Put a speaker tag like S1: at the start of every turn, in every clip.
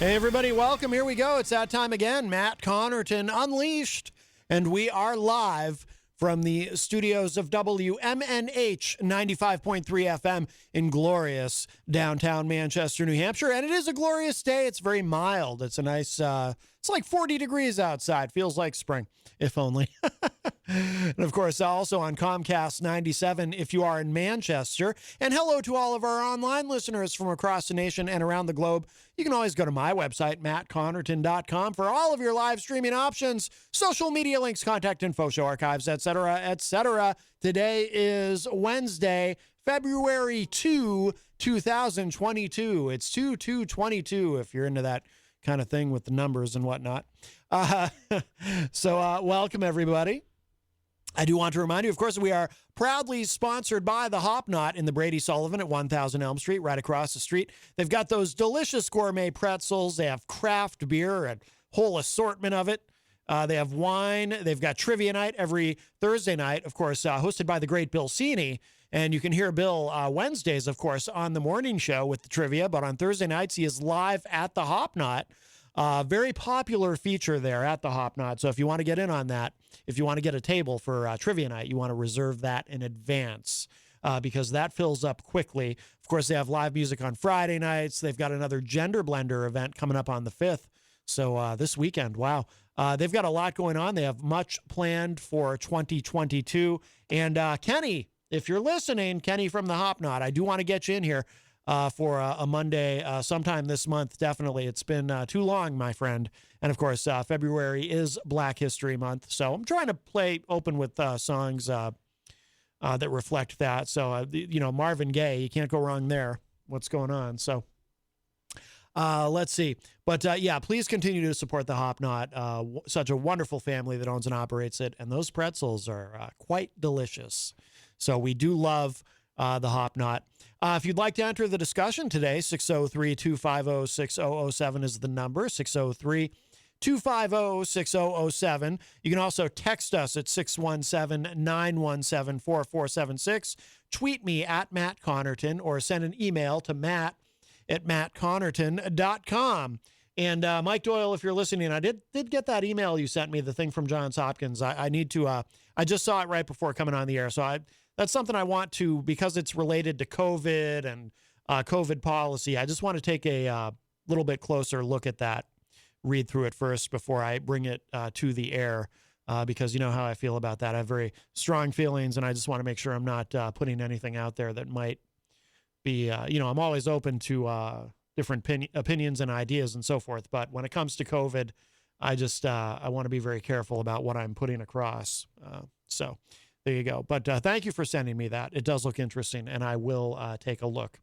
S1: Hey, everybody, welcome. Here we go. It's that time again. Matt Connarton Unleashed, and we are live from the studios of WMNH 95.3 FM in glorious downtown Manchester, New Hampshire. And it is a glorious day. It's very mild. It's a nice, it's like 40 degrees outside. Feels like spring, if only. And of course, also on Comcast 97 if you are in Manchester. And hello to all of our online listeners from across the nation and around the globe. You can always go to my website, mattconnerton.com, for all of your live streaming options, social media links, contact info, show archives, etc., etc. Today is Wednesday, February 2, 2022. It's 2/2/22 if you're into that kind of thing with the numbers and whatnot. So welcome, everybody. I do want to remind you, of course, we are proudly sponsored by the Hop Knot in the Brady Sullivan at 1000 Elm Street, right across the street. They've got those delicious gourmet pretzels. They have craft beer, a whole assortment of it. They have wine. They've got trivia night every Thursday night, of course, hosted by the great Bill Cini. And you can hear Bill Wednesdays, of course, on the morning show with the trivia. But on Thursday nights, he is live at the Hop Knot. Very popular feature there at the Hop Knot. So if you want to get in on that, if you want to get a table for trivia night, you want to reserve that in advance because that fills up quickly. Of course, they have live music on Friday nights. They've got another Gender Blender event coming up on the 5th. So this weekend, wow. They've got a lot going on. They have much planned for 2022. And Kenny, if you're listening, Kenny from the Hop Knot, I do want to get you in here for a Monday sometime this month. Definitely. It's been too long, my friend. And of course, February is Black History Month. So I'm trying to play open with songs that reflect that. So, Marvin Gaye, you can't go wrong there. What's going on? So let's see. But yeah, please continue to support the Hop Knot. Such a wonderful family that owns and operates it. And those pretzels are quite delicious. So we do love the Hop Knot. If you'd like to enter the discussion today, 603-250-6007 is the number, 603-250-6007. You can also text us at 617-917-4476. Tweet me at Matt Connarton or send an email to matt@mattconnerton.com. And Mike Doyle, if you're listening, I did get that email you sent me, the thing from Johns Hopkins. I need to, I just saw it right before coming on the air. So that's something I want to, because it's related to COVID and COVID policy. I just want to take a little bit closer look at that, read through it first before I bring it to the air, because you know how I feel about that. I have very strong feelings, and I just want to make sure I'm not putting anything out there that might be, I'm always open to different opinions and ideas and so forth. But when it comes to COVID, I want to be very careful about what I'm putting across. So there you go. But thank you for sending me that. It does look interesting, and I will take a look.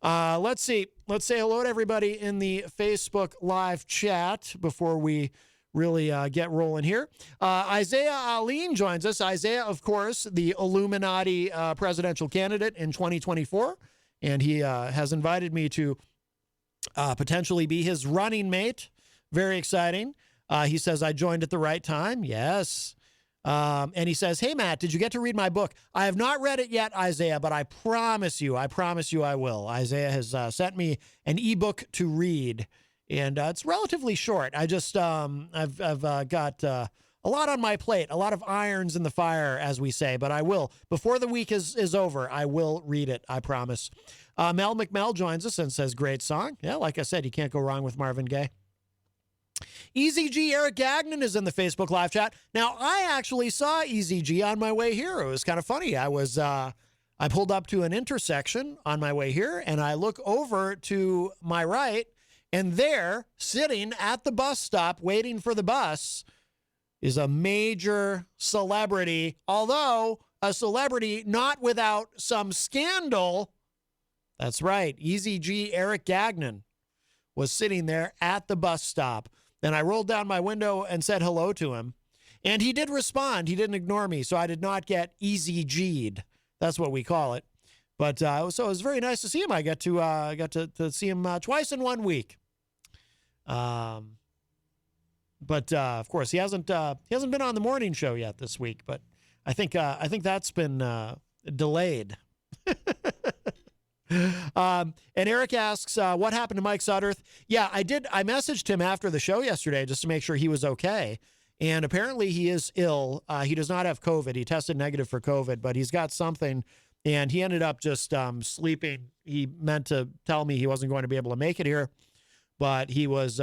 S1: Let's see. Let's say hello to everybody in the Facebook live chat before we really get rolling here. Isaiah Aline joins us. Isaiah, of course, the Illuminati presidential candidate in 2024, and he has invited me to potentially be his running mate. Very exciting. He says, I joined at the right time. Yes. And he says, hey, Matt, did you get to read my book? I have not read it yet, Isaiah, but I promise you I will. Isaiah has sent me an ebook to read, and it's relatively short. I just, I've got a lot on my plate, a lot of irons in the fire, as we say, but I will. Before the week is over, I will read it, I promise. Mel McMell joins us and says, great song. Yeah, like I said, you can't go wrong with Marvin Gaye. Eazy-G Eric Gagnon is in the Facebook live chat. Now, I actually saw Eazy-G on my way here. It was kind of funny. I pulled up to an intersection on my way here, and I look over to my right, and there, sitting at the bus stop waiting for the bus, is a major celebrity, although a celebrity not without some scandal. That's right. Eazy-G Eric Gagnon was sitting there at the bus stop. Then I rolled down my window and said hello to him. And he did respond. He didn't ignore me, so I did not get Eazy-G'd. That's what we call it. But so it was very nice to see him. I got to see him twice in 1 week. But of course, he hasn't been on the morning show yet this week. But I think that's been delayed. And Eric asks, what happened to Mike Sutter? Yeah, I did. I messaged him after the show yesterday just to make sure he was okay. And apparently he is ill. He does not have COVID. He tested negative for COVID, but he's got something. And he ended up just sleeping. He meant to tell me he wasn't going to be able to make it here, but he was,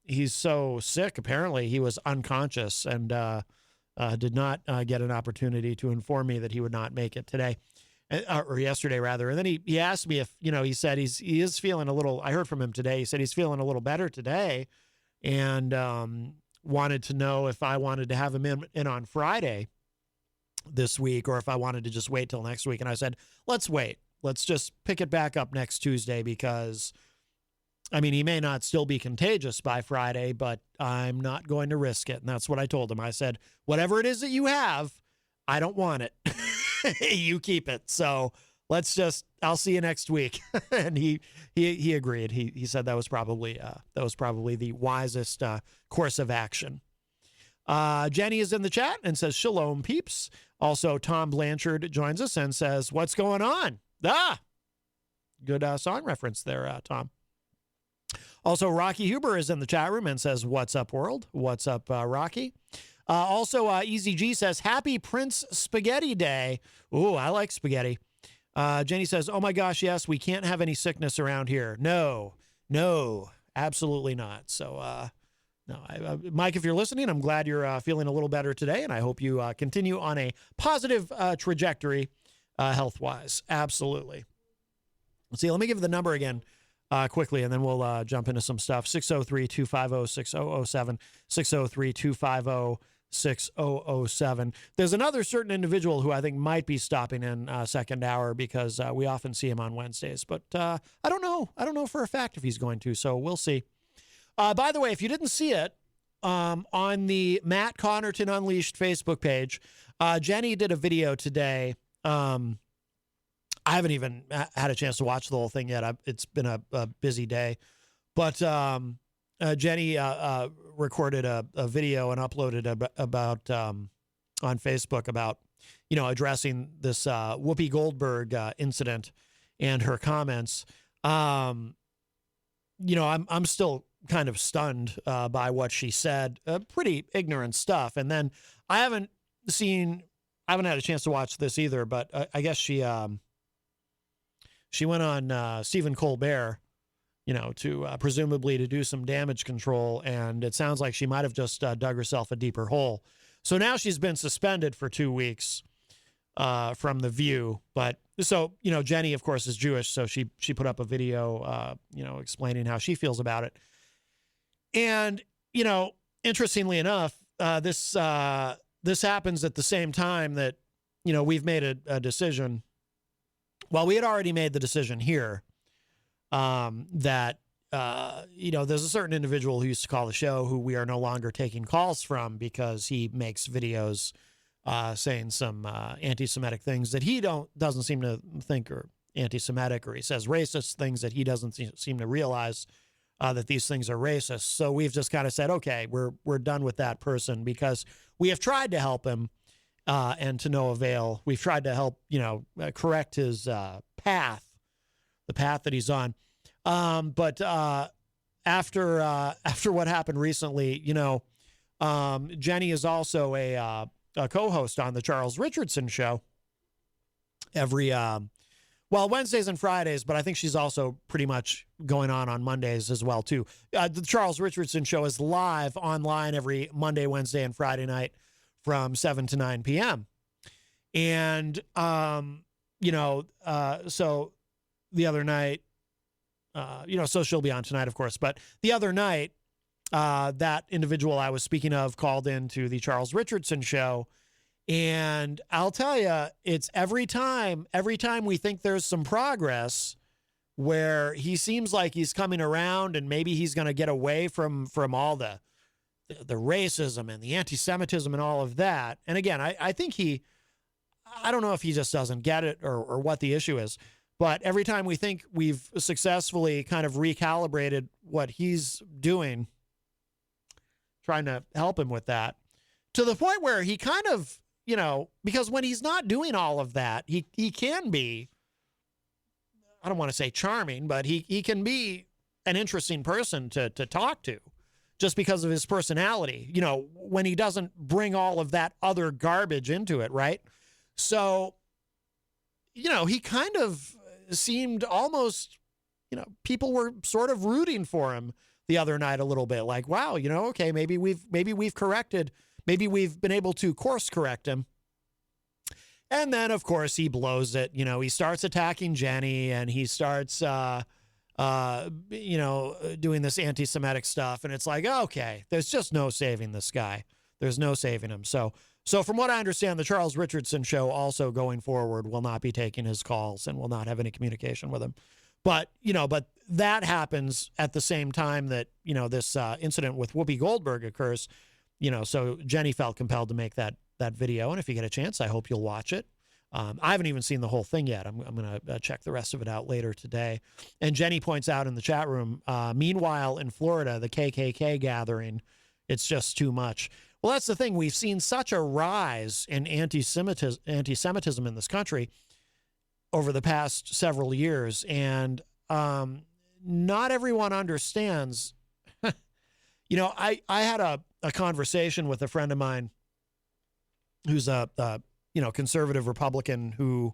S1: he's so sick. Apparently he was unconscious and did not get an opportunity to inform me that he would not make it today. Or yesterday rather. And then he asked me if, he said he is feeling a little, I heard from him today. He said he's feeling a little better today and wanted to know if I wanted to have him in on Friday this week or if I wanted to just wait till next week. And I said, let's wait. Let's just pick it back up next Tuesday because, he may not still be contagious by Friday, but I'm not going to risk it. And that's what I told him. I said, whatever it is that you have, I don't want it. You keep it. So I'll see you next week. And he agreed. He said that was probably the wisest course of action. Jenny is in the chat and says, Shalom peeps. Also, Tom Blanchard joins us and says, what's going on? Good song reference there, Tom. Also, Rocky Huber is in the chat room and says, what's up, world? What's up, Rocky? Also, Eazy-G says, happy Prince Spaghetti Day. Ooh, I like spaghetti. Jenny says, oh my gosh, yes, we can't have any sickness around here. No, absolutely not. So, no, Mike, if you're listening, I'm glad you're feeling a little better today, and I hope you continue on a positive trajectory health-wise. Absolutely. Let's see, let me give the number again. Quickly, and then we'll jump into some stuff. 603-250-6007, 603-250-6007. There's another certain individual who I think might be stopping in second hour because we often see him on Wednesdays, but I don't know. I don't know for a fact if he's going to, so we'll see. By the way, if you didn't see it, on the Matt Connarton Unleashed Facebook page, Jenny did a video today. I haven't even had a chance to watch the whole thing yet. It's been a busy day. But Jenny recorded a video and uploaded about on Facebook about, addressing this Whoopi Goldberg incident and her comments. I'm still kind of stunned by what she said. Pretty ignorant stuff. And then I haven't had a chance to watch this either, but I guess she went on Stephen Colbert, to presumably to do some damage control. And it sounds like she might have just dug herself a deeper hole. So now she's been suspended for 2 weeks from The View. But so, Jenny, of course, is Jewish. So she put up a video, explaining how she feels about it. And, interestingly enough, this happens at the same time that, we've made a decision. Well, we had already made the decision here that, there's a certain individual who used to call the show who we are no longer taking calls from because he makes videos saying some anti-Semitic things that he doesn't seem to think are anti-Semitic, or he says racist things that he doesn't seem to realize that these things are racist. So we've just kind of said, okay, we're done with that person because we have tried to help him. And to no avail. We've tried to help, correct his path, the path that he's on. But after what happened recently, Jenny is also a co-host on the Charles Richardson Show every, Wednesdays and Fridays, but I think she's also pretty much going on Mondays as well, too. The Charles Richardson Show is live online every Monday, Wednesday, and Friday night from 7 to 9 p.m. And, so the other night, so she'll be on tonight, of course, but the other night, that individual I was speaking of called into the Charles Richardson Show. And I'll tell you, it's every time we think there's some progress where he seems like he's coming around and maybe he's going to get away from all the racism and the anti-Semitism and all of that. And again, I think I don't know if he just doesn't get it or what the issue is, but every time we think we've successfully kind of recalibrated what he's doing, trying to help him with that, to the point where he kind of, because when he's not doing all of that, he can be, I don't want to say charming, but he can be an interesting person to talk to just because of his personality, you know, when he doesn't bring all of that other garbage into it, right? So, you know, he kind of seemed almost, you know, people were sort of rooting for him the other night a little bit, like, wow, you know, okay, maybe we've corrected, maybe we've been able to course correct him. And then, of course, he blows it. You know, he starts attacking Jenny, and he starts, you know, doing this anti-Semitic stuff. And it's like, okay, there's just no saving this guy. There's no saving him. So from what I understand, the Charles Richardson show also going forward will not be taking his calls and will not have any communication with him. But, you know, but that happens at the same time that, you know, this incident with Whoopi Goldberg occurs, you know, so Jenny felt compelled to make that video. And if you get a chance, I hope you'll watch it. I haven't even seen the whole thing yet. I'm going to check the rest of it out later today. And Jenny points out in the chat room, meanwhile, in Florida, the KKK gathering, it's just too much. Well, that's the thing. We've seen such a rise in anti-Semitism in this country over the past several years. And not everyone understands. You know, I had a conversation with a friend of mine who's a you know, conservative Republican who,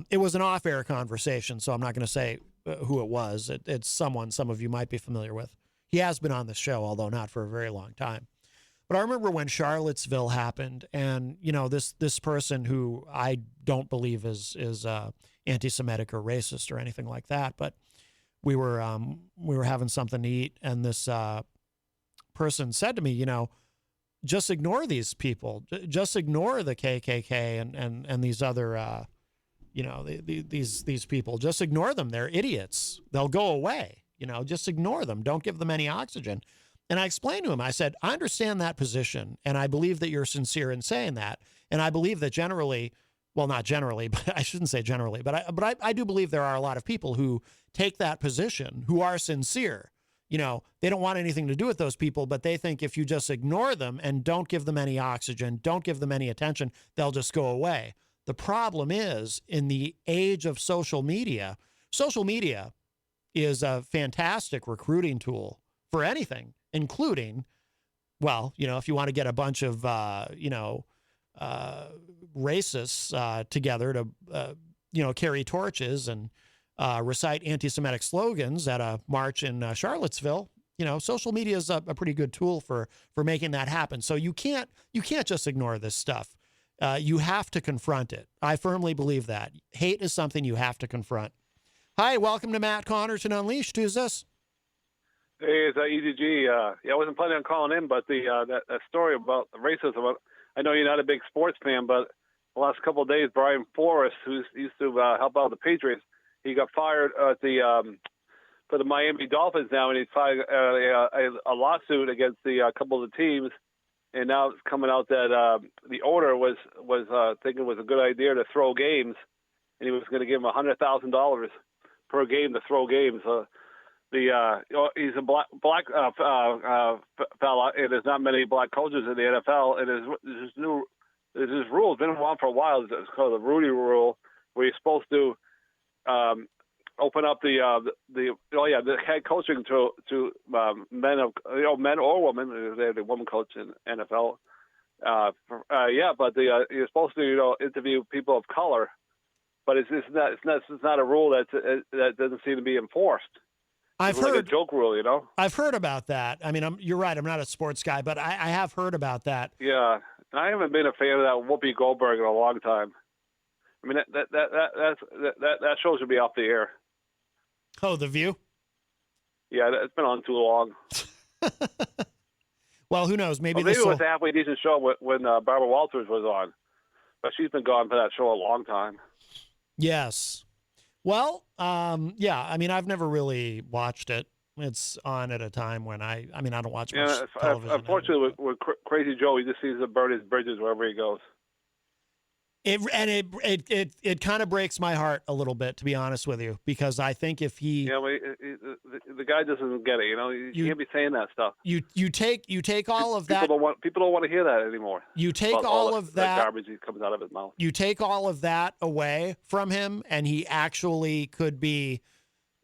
S1: it was an off-air conversation, so I'm not going to say who it was. It's someone some of you might be familiar with. He has been on the show, although not for a very long time. But I remember when Charlottesville happened, and, you know, this person who I don't believe is anti-Semitic or racist or anything like that, but we were having something to eat, and this person said to me, you know, just ignore these people. Just ignore the KKK and these other, you know, these people. Just ignore them. They're idiots. They'll go away. You know, just ignore them. Don't give them any oxygen. And I explained to him, I said, I understand that position, and I believe that you're sincere in saying that. And I believe that generally, well, not generally, but I shouldn't say generally, but I do believe there are a lot of people who take that position, who are sincere. You know, they don't want anything to do with those people, but they think if you just ignore them and don't give them any oxygen, don't give them any attention, they'll just go away. The problem is, in the age of social media is a fantastic recruiting tool for anything, including, well, you know, if you want to get a bunch of, you know, racists together to, you know, carry torches and recite anti-Semitic slogans at a march in Charlottesville, you know, social media is a pretty good tool for making that happen. So you can't just ignore this stuff. You have to confront it. I firmly believe that. Hate is something you have to confront. Hi, welcome to Matt Connarton Unleashed. Who's this?
S2: Hey, it's Eazy-G. Yeah, I wasn't planning on calling in, but that story about racism, I know you're not a big sports fan, but the last couple of days, Brian Flores, who used to help out the Patriots, he got fired at for the Miami Dolphins now, and he's filed a lawsuit against the couple of the teams. And now it's coming out that the owner was thinking it was a good idea to throw games, and he was going to give him $100,000 per game to throw games. He's a black fella, and there's not many black coaches in the NFL. And there's this rule. It's been around for a while. It's called the Rudy Rule, where you're supposed to open up the head coaching to men or women. They're the woman coach in NFL. But you're supposed to interview people of color, but it's not a rule that doesn't seem to be enforced.
S1: I've
S2: heard
S1: like
S2: a joke rule, you know.
S1: I've heard about that. I mean, you're right. I'm not a sports guy, but I have heard about that.
S2: Yeah, I haven't been a fan of that Whoopi Goldberg in a long time. I mean, that show should be off the air.
S1: Oh, The View?
S2: Yeah, it's been on too long.
S1: Well, who knows? Maybe
S2: it was a halfway decent show when Barbara Walters was on, but she's been gone for that show a long time.
S1: Yes. Well, yeah. I mean, I've never really watched it. It's on at a time when I don't watch much television.
S2: Unfortunately, with Crazy Joe, he just sees to burn his bridges wherever he goes.
S1: It kind of breaks my heart a little bit, to be honest with you, because I think if he,
S2: the guy doesn't get it. You can't be saying that stuff.
S1: You take all of that.
S2: People don't want to hear that anymore.
S1: You take all of that
S2: garbage that comes out of his mouth.
S1: You take all of that away from him, and he actually could be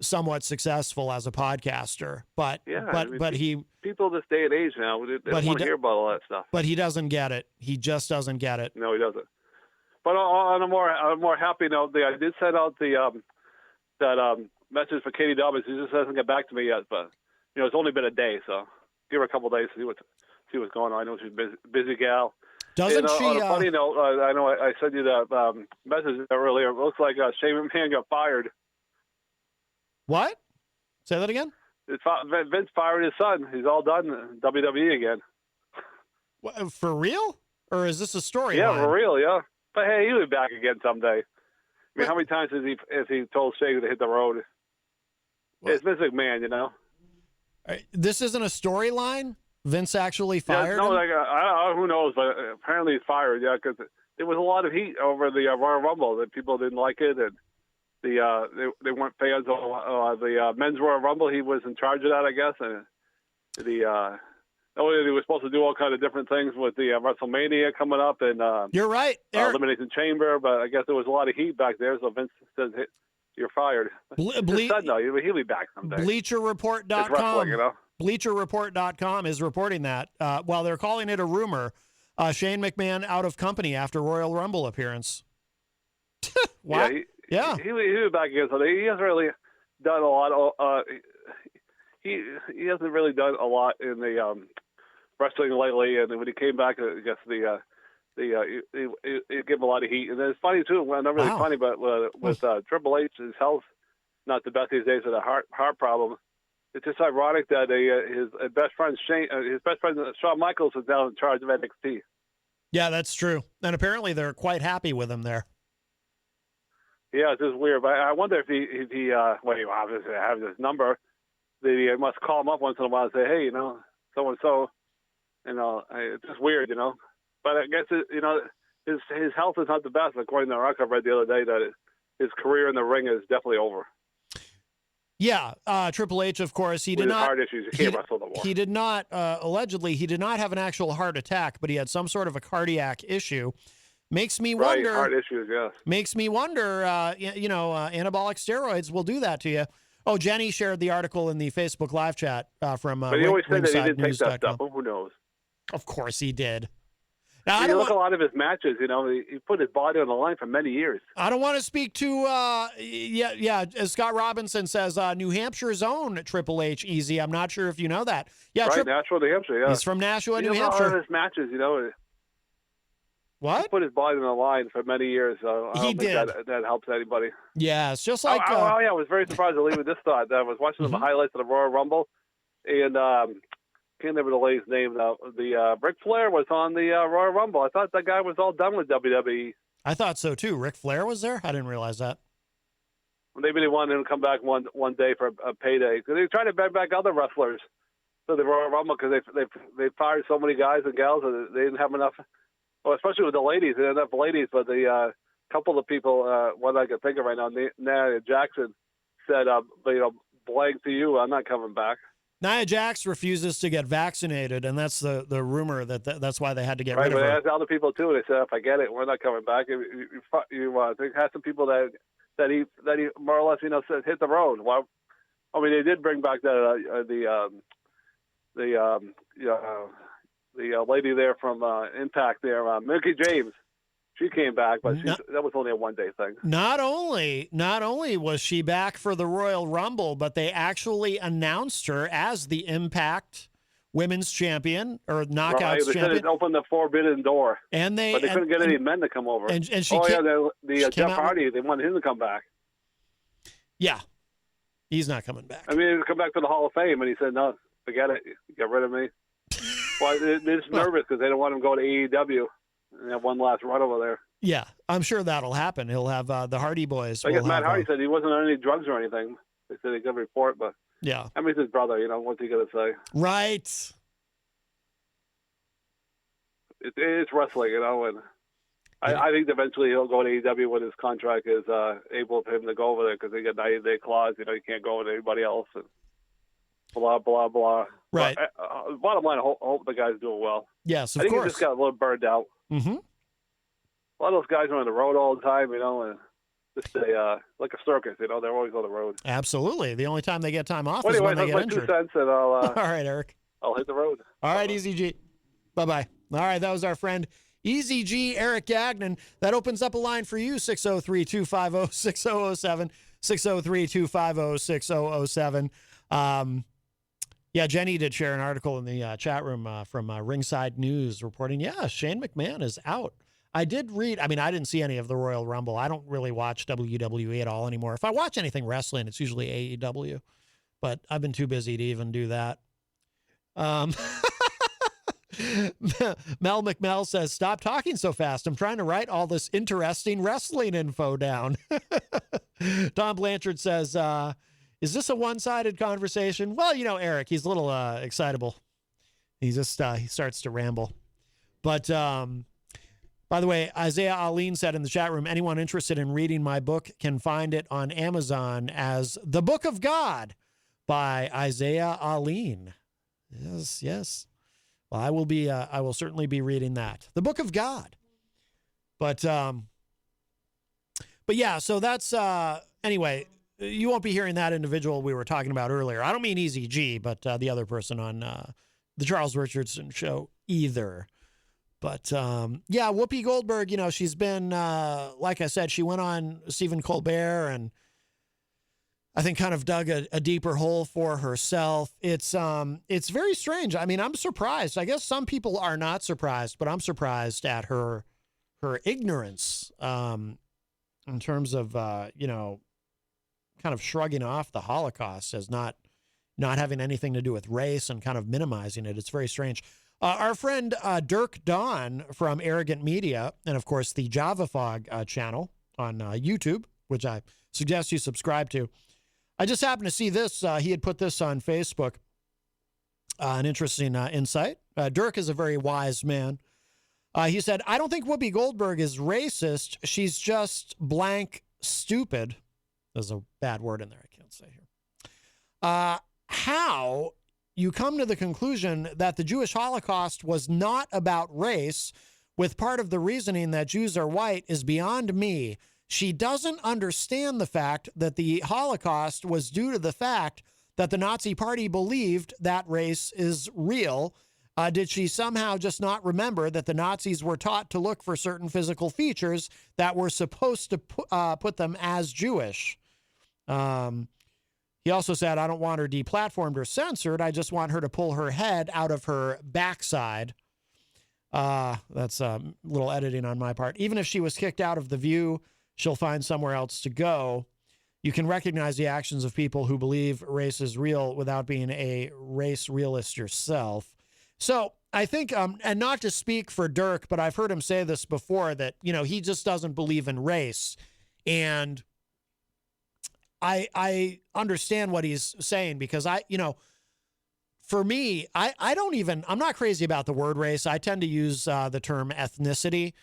S1: somewhat successful as a podcaster. But
S2: people this day and age now, they don't want to hear about all that stuff.
S1: But he doesn't get it. He just doesn't get it.
S2: No, he doesn't. But on a more happy note, I did send out that message for Katie Dobbins. She just hasn't got back to me yet. But it's only been a day, so give her a couple of days to see what's going on. I know she's a busy gal.
S1: Doesn't she?
S2: On a funny note, I know I sent you that message earlier. It looks like Shane McMahon got fired.
S1: What? Say that again?
S2: Vince fired his son. He's all done in WWE again.
S1: What, for real? Or is this a story?
S2: Yeah, for real, yeah. But hey, he'll be back again someday. I mean, how many times has he told Shane to hit the road? What? It's Vince McMahon,
S1: This isn't a storyline? Vince actually fired him?
S2: Who knows, but apparently he's fired, yeah, because there was a lot of heat over the Royal Rumble that people didn't like it, and they weren't fans of the men's Royal Rumble. He was in charge of that, I guess, and he was supposed to do all kind of different things with the WrestleMania coming up, and
S1: you're right,
S2: Elimination Chamber, but I guess there was a lot of heat back there, so Vince says, hey, you're fired. His son, though, he'll be back someday.
S1: BleacherReport.com. BleacherReport.com is reporting that. While they're calling it a rumor, Shane McMahon out of company after Royal Rumble appearance. What?
S2: Yeah, he'll be back again. So he hasn't really done a lot. He hasn't really done a lot in the wrestling lately. And when he came back, I guess he gave him a lot of heat. And it's funny too. Well, not really funny, but with Triple H, his health not the best these days with a heart problem. It's just ironic that his best friend Shawn Michaels is now in charge of NXT.
S1: Yeah, that's true. And apparently they're quite happy with him there.
S2: Yeah, it's just weird. But I wonder if he obviously have his number, that he must call him up once in a while and say, hey, so and so, it's just weird, But I guess his health is not the best. According to the article I read the other day, that his career in the ring is definitely over.
S1: Yeah, Triple H, of course, he did not.
S2: Heart issues, he can't wrestle no more.
S1: He did not. Allegedly, he did not have an actual heart attack, but he had some sort of a cardiac issue. Makes me wonder.
S2: Heart issues, yes.
S1: Makes me wonder. Anabolic steroids will do that to you. Oh, Jenny shared the article in the Facebook live chat from.
S2: But he always said that he didn't take that stuff. Who knows?
S1: Of course he did. Now,
S2: you look at a lot of his matches, he put his body on the line for many years.
S1: I don't want to speak to, as Scott Robinson says, New Hampshire's own Triple H, Easy. I'm not sure if you know that. Yeah,
S2: right, Nashua, New Hampshire, yeah.
S1: He's from Nashua, New Hampshire.
S2: A lot of his matches,
S1: What?
S2: He put his body on the line for many years. So I don't think that helps anybody.
S1: Yeah, it's just like...
S2: I was very surprised to leave with this thought. I was watching the highlights of the Royal Rumble, and... can't remember the lady's name now. The Ric Flair was on the Royal Rumble. I thought that guy was all done with WWE.
S1: I thought so too. Ric Flair was there? I didn't realize that.
S2: Maybe they wanted him to come back one day for a payday. Because they tried to bring back other wrestlers to the Royal Rumble because they fired so many guys and gals and they didn't have enough. Well, especially with the ladies, they didn't have enough ladies. But the couple of people, one I can think of right now, Nia Jackson said, blank to you, I'm not coming back.
S1: Nia Jax refuses to get vaccinated, and that's the rumor that's why they had to get rid of her.
S2: Right, but they asked other people too. They said, "If I get it, we're not coming back." They had some people that he more or less said hit the road. Well, I mean, they did bring back the lady there from Impact there, Mickey James. She came back, but that was only a one-day thing. Not only
S1: was she back for the Royal Rumble, but they actually announced her as the Impact Women's Champion or Knockouts
S2: Champion. They said it opened the forbidden door, but they couldn't get any men to come over.
S1: And she
S2: Jeff Hardy, they wanted him to come back.
S1: Yeah, he's not coming back.
S2: I mean, he'd come back to the Hall of Fame, and he said, "No, forget it, get rid of me." Well, they're just nervous because they don't want him to go to AEW. And have one last run over there.
S1: Yeah, I'm sure that'll happen. He'll have the Hardy Boys.
S2: I guess Matt Hardy said he wasn't on any drugs or anything. They said he could report, but
S1: yeah,
S2: I mean, his brother. What's he gonna say?
S1: Right.
S2: It's wrestling, and I think eventually he'll go to AEW when his contract is able for him to go over there because they get 90-day clause. You can't go with anybody else. And blah, blah, blah.
S1: Right.
S2: But, bottom line, I hope the guy's doing well.
S1: Yes, of
S2: I think
S1: course.
S2: he just got a little burned out.
S1: Mm-hmm.
S2: A lot of those guys are on the road all the time, and just like a circus, they're always on the road.
S1: Absolutely. The only time they get time off
S2: Well,
S1: is
S2: anyway,
S1: when they get
S2: that's my
S1: injured.
S2: 2 cents, and
S1: All right, Eric.
S2: I'll hit the road.
S1: All right, Eazy-G. Bye-bye. All right, that was our friend Eazy-G, Eric Gagnon. That opens up a line for you, 603-250-6007, 603-250-6007. Yeah, Jenny did share an article in the chat room from Ringside News reporting, Shane McMahon is out. I did read, I didn't see any of the Royal Rumble. I don't really watch WWE at all anymore. If I watch anything wrestling, it's usually AEW, but I've been too busy to even do that. Mel McMell says, stop talking so fast. I'm trying to write all this interesting wrestling info down. Tom Blanchard says, is this a one-sided conversation? Well, Eric, he's a little excitable. He just he starts to ramble. But by the way, Isaiah Aline said in the chat room, anyone interested in reading my book can find it on Amazon as The Book of God by Isaiah Aline. Yes. Well, I will certainly be reading that. The Book of God. But yeah, so that's, anyway, you won't be hearing that individual we were talking about earlier. I don't mean Eazy-G, but the other person on the Charles Richardson show either. But yeah, Whoopi Goldberg, she's been, like I said, she went on Stephen Colbert and I think kind of dug a deeper hole for herself. It's very strange. I'm surprised. I guess some people are not surprised, but I'm surprised at her ignorance in terms of, kind of shrugging off the Holocaust as not having anything to do with race and kind of minimizing it. It's very strange. Our friend Dirk Don from Arrogant Media, and of course the Java Fog channel on YouTube, which I suggest you subscribe to. I just happened to see this. He had put this on Facebook. An interesting insight. Dirk is a very wise man. He said, I don't think Whoopi Goldberg is racist. She's just blank stupid. There's a bad word in there I can't say here. How you come to the conclusion that the Jewish Holocaust was not about race, with part of the reasoning that Jews are white, is beyond me. She doesn't understand the fact that the Holocaust was due to the fact that the Nazi Party believed that race is real. Did she somehow just not remember that the Nazis were taught to look for certain physical features that were supposed to put them as Jewish? He also said, I don't want her deplatformed or censored. I just want her to pull her head out of her backside. That's a little editing on my part. Even if she was kicked out of The View, she'll find somewhere else to go. You can recognize the actions of people who believe race is real without being a race realist yourself. So I think, and not to speak for Dirk, but I've heard him say this before, that, he just doesn't believe in race. And I understand what he's saying, because for me, I'm not crazy about the word race. I tend to use the term ethnicity.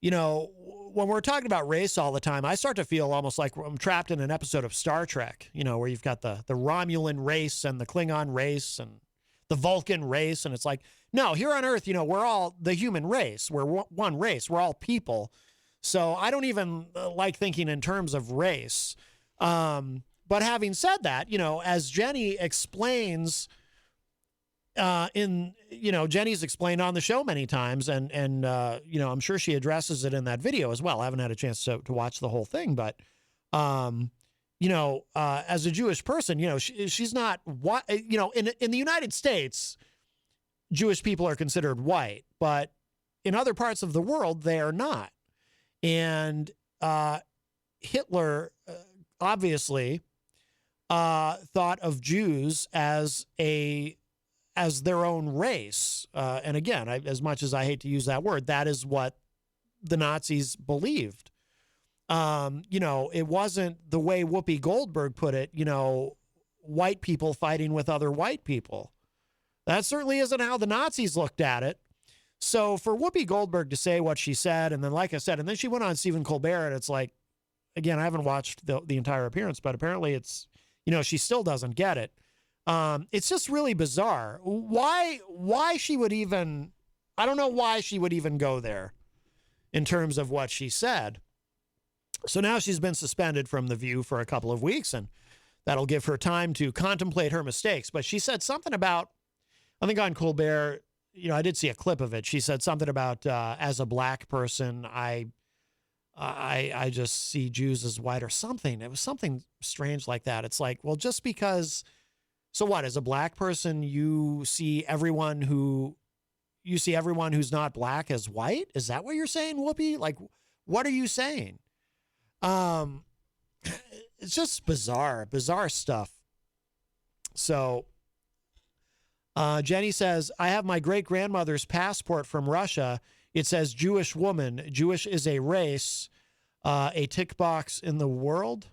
S1: When we're talking about race all the time, I start to feel almost like I'm trapped in an episode of Star Trek, where you've got the Romulan race and the Klingon race and the Vulcan race. And it's like, no, here on Earth, we're all the human race. We're one race. We're all people. So I don't even like thinking in terms of race. But having said that, as Jenny explains, Jenny's explained on the show many times, and I'm sure she addresses it in that video as well. I haven't had a chance to watch the whole thing, but, as a Jewish person, she's not what, in the United States, Jewish people are considered white, but in other parts of the world, they are not. And, Hitler, obviously, thought of Jews as their own race. And again, as much as I hate to use that word, that is what the Nazis believed. It wasn't the way Whoopi Goldberg put it, white people fighting with other white people. That certainly isn't how the Nazis looked at it. So for Whoopi Goldberg to say what she said, and then, like I said, and then she went on Stephen Colbert, and it's like, again, I haven't watched the entire appearance, but apparently it's, she still doesn't get it. It's just really bizarre. Why she would even, I don't know why she would even go there in terms of what she said. So now she's been suspended from The View for a couple of weeks, and that'll give her time to contemplate her mistakes. But she said something about, I think on Colbert, I did see a clip of it. She said something about, as a black person, I just see Jews as white or something. It was something strange like that. It's like, well, just because, so what, as a black person, you see everyone who's not black as white? Is that what you're saying, Whoopi? Like, what are you saying? It's just bizarre stuff. So, Jenny says, I have my great-grandmother's passport from Russia. It says Jewish woman. Jewish is a race, a tick box in the world.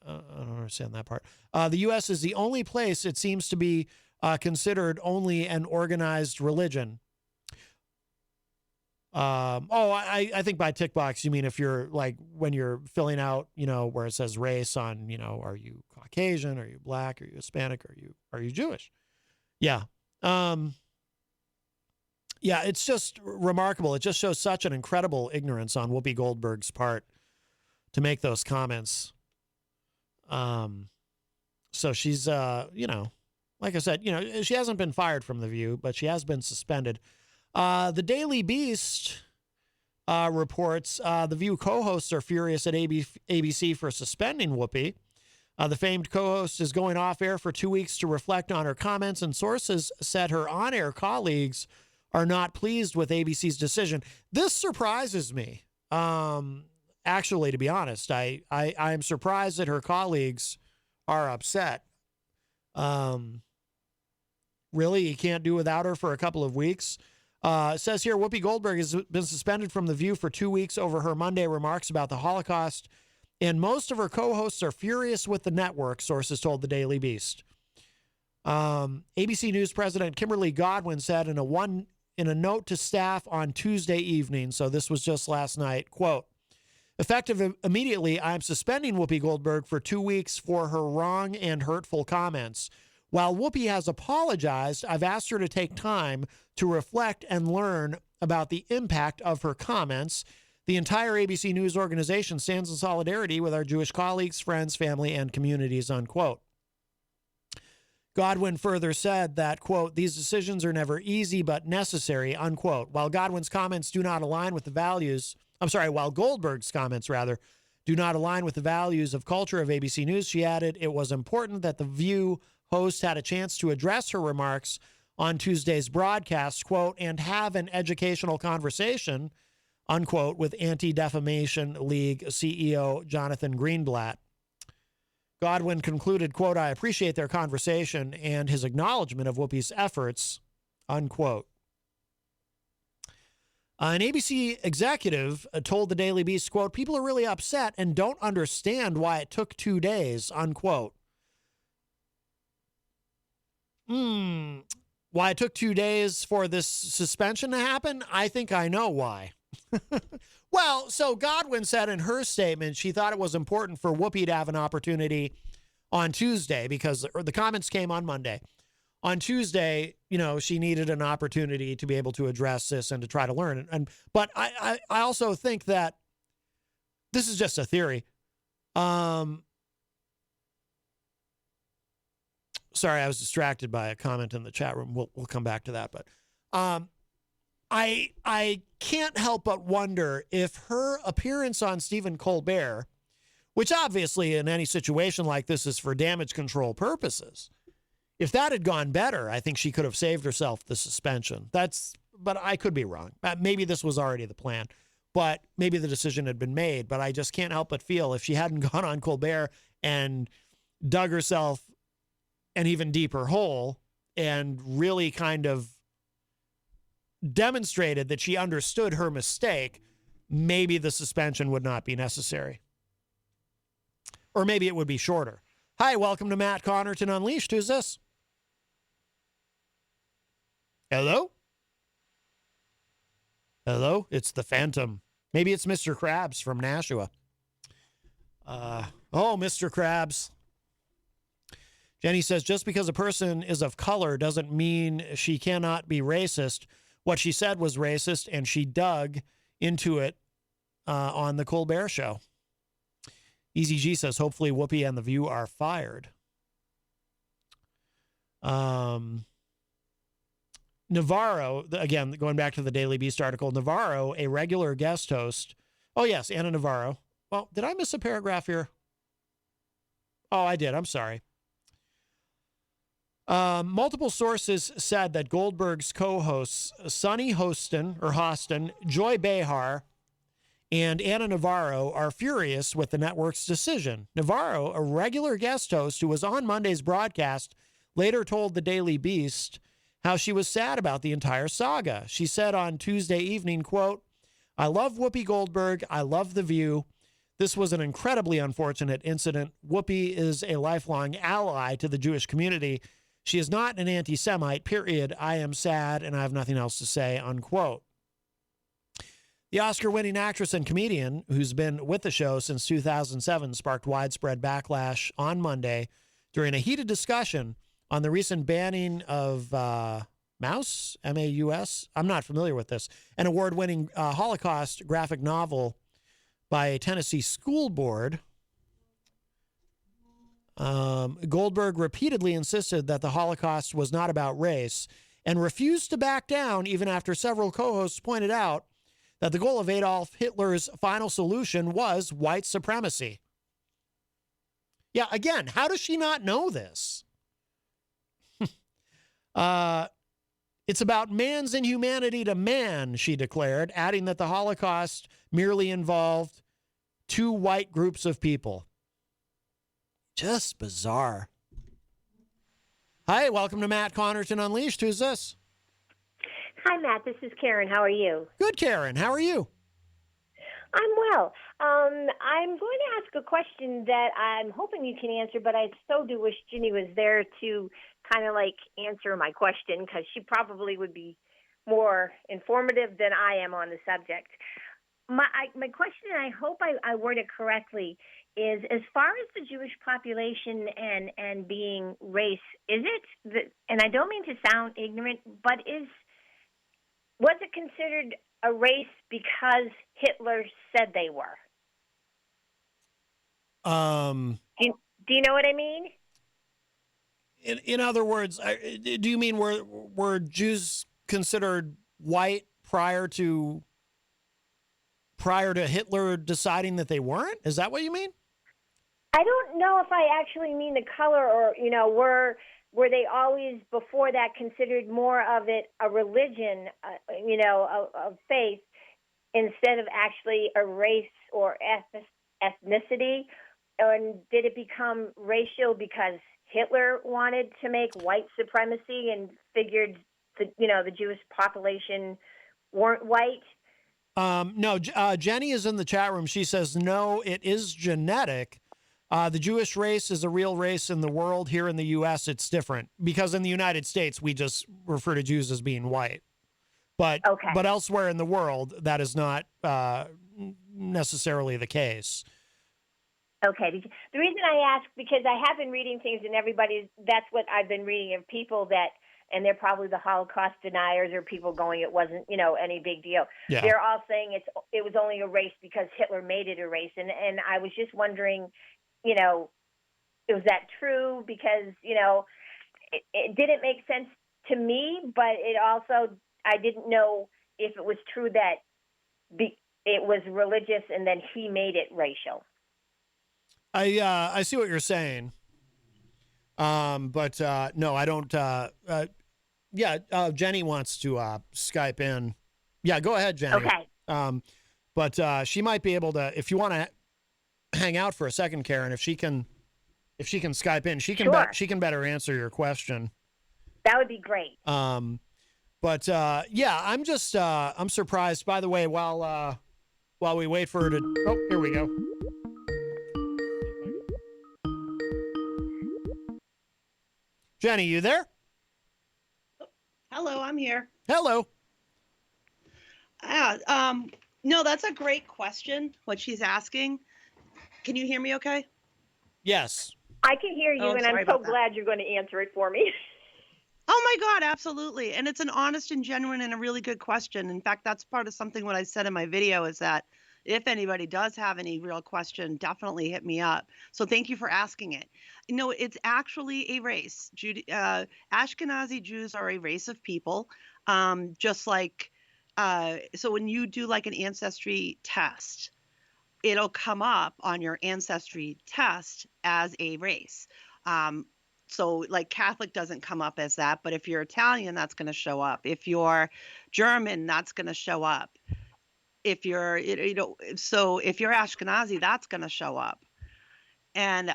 S1: I don't understand that part. The U.S. is the only place it seems to be considered only an organized religion. I think by tick box, you mean if you're like, when you're filling out, where it says race on, are you Caucasian? Are you black? Are you Hispanic? Are you Jewish? Yeah. Yeah, it's just remarkable. It just shows such an incredible ignorance on Whoopi Goldberg's part to make those comments. So she's, like I said, she hasn't been fired from The View, but she has been suspended. The Daily Beast reports The View co-hosts are furious at ABC for suspending Whoopi. The famed co-host is going off air for 2 weeks to reflect on her comments, and sources said her on-air colleagues are not pleased with ABC's decision. This surprises me. Actually, to be honest, I'm surprised that her colleagues are upset. Really, you can't do without her for a couple of weeks. It says here, Whoopi Goldberg has been suspended from The View for 2 weeks over her Monday remarks about the Holocaust, and most of her co-hosts are furious with the network, sources told the Daily Beast. ABC News President Kimberly Godwin said in a note to staff on Tuesday evening, so this was just last night, quote, effective immediately, I'm suspending Whoopi Goldberg for 2 weeks for her wrong and hurtful comments. While Whoopi has apologized, I've asked her to take time to reflect and learn about the impact of her comments. The entire ABC News organization stands in solidarity with our Jewish colleagues, friends, family, and communities, unquote. Godwin further said that, quote, these decisions are never easy but necessary, unquote. While Goldberg's comments do not align with the values of culture of ABC News, she added it was important that The View host had a chance to address her remarks on Tuesday's broadcast, quote, and have an educational conversation, unquote, with Anti-Defamation League CEO Jonathan Greenblatt. Godwin concluded, quote, I appreciate their conversation and his acknowledgement of Whoopi's efforts, unquote. An ABC executive told the Daily Beast, quote, people are really upset and don't understand why it took 2 days, unquote. Why it took 2 days for this suspension to happen? I think I know why. Well, so Godwin said in her statement she thought it was important for Whoopi to have an opportunity on Tuesday because the comments came on Monday. On Tuesday, she needed an opportunity to be able to address this and to try to learn. But I also think that this is just a theory. Sorry, I was distracted by a comment in the chat room. We'll come back to that. But I can't help but wonder if her appearance on Stephen Colbert, which obviously in any situation like this is for damage control purposes, if that had gone better, I think she could have saved herself the suspension. But I could be wrong. Maybe this was already the plan, but maybe the decision had been made. But I just can't help but feel if she hadn't gone on Colbert and dug herself an even deeper hole and really kind of demonstrated that she understood her mistake, maybe the suspension would not be necessary. Or maybe it would be shorter. Hi, welcome to Matt Connarton Unleashed. Who's this? Hello? Hello, it's the Phantom. Maybe it's Mr. Krabs from Nashua. Mr. Krabs. Jenny says, just because a person is of color doesn't mean she cannot be racist. What she said was racist, and she dug into it on the Colbert Show. Eazy-G says, hopefully Whoopi and The View are fired. Navarro, again, going back to the Daily Beast article, Navarro, a regular guest host. Oh, yes, Anna Navarro. Well, did I miss a paragraph here? Oh, I did. I'm sorry. Multiple sources said that Goldberg's co-hosts, Sonny Hostin, Joy Behar, and Anna Navarro are furious with the network's decision. Navarro, a regular guest host who was on Monday's broadcast, later told the Daily Beast how she was sad about the entire saga. She said on Tuesday evening, quote, I love Whoopi Goldberg. I love The View. This was an incredibly unfortunate incident. Whoopi is a lifelong ally to the Jewish community. She is not an anti-Semite, period. I am sad and I have nothing else to say, unquote. The Oscar-winning actress and comedian, who's been with the show since 2007, sparked widespread backlash on Monday during a heated discussion on the recent banning of Maus, M-A-U-S. I'm not familiar with this. An award-winning Holocaust graphic novel by a Tennessee school board. Goldberg repeatedly insisted that the Holocaust was not about race and refused to back down even after several co-hosts pointed out that the goal of Adolf Hitler's final solution was white supremacy. Yeah, again, how does she not know this? It's about man's inhumanity to man, she declared, adding that the Holocaust merely involved two white groups of people. Just bizarre. Hi, welcome to Matt Connarton Unleashed. Who's this?
S3: Hi, Matt. This is Karen. How are you?
S1: Good, Karen. How are you?
S3: I'm well. I'm going to ask a question that I'm hoping you can answer, but I so do wish Ginny was there to kind of like answer my question, because she probably would be more informative than I am on the subject. My question, and I hope I word it correctly, is as far as the Jewish population and being race, is it, and I don't mean to sound ignorant, but was it considered a race because Hitler said they were? Do you know what I mean?
S1: In other words, do you mean were Jews considered white prior to Hitler deciding that they weren't? Is that what you mean?
S3: I don't know if I actually mean the color, or were they always before that considered more of it a religion, of faith, instead of actually a race or ethnicity? And did it become racial because Hitler wanted to make white supremacy and figured the Jewish population weren't white?
S1: No, Jenny is in the chat room. She says, no, it is genetic. The Jewish race is a real race in the world. Here in the U.S., it's different because in the United States, we just refer to Jews as being white. But elsewhere in the world, that is not necessarily the case.
S3: Okay. The reason I ask, because I have been reading things, and that's what I've been reading of people that, and they're probably the Holocaust deniers or people going, it wasn't, any big deal.
S1: Yeah.
S3: They're all saying it was only a race because Hitler made it a race. And I was just wondering, was that true? Because, it didn't make sense to me, but it also, I didn't know if it was true that it was religious and then he made it racial.
S1: I see what you're saying. But no, I don't. Jenny wants to Skype in. Yeah, go ahead, Jenny.
S3: Okay.
S1: But she might be able to, if you want to hang out for a second, Karen, if she can Skype in, she can
S3: Sure.
S1: she can better answer your question.
S3: That would be great.
S1: But I'm just I'm surprised. By the way, while we wait for her to, oh, here we go. Jenny, you there?
S4: Hello, I'm here.
S1: Hello.
S4: No, that's a great question, what she's asking. Can you hear me okay?
S1: Yes.
S3: I can hear you, and I'm so glad you're going to answer it for me.
S4: Oh my God, absolutely. And it's an honest and genuine and a really good question. In fact, that's part of something what I said in my video is that if anybody does have any real question, definitely hit me up. So thank you for asking it. No, it's actually a race. Ashkenazi Jews are a race of people, just like, so when you do like an ancestry test, it'll come up on your ancestry test as a race. So like Catholic doesn't come up as that, but if you're Italian, that's going to show up. If you're German, that's going to show up. If you're, so if you're Ashkenazi, that's going to show up. And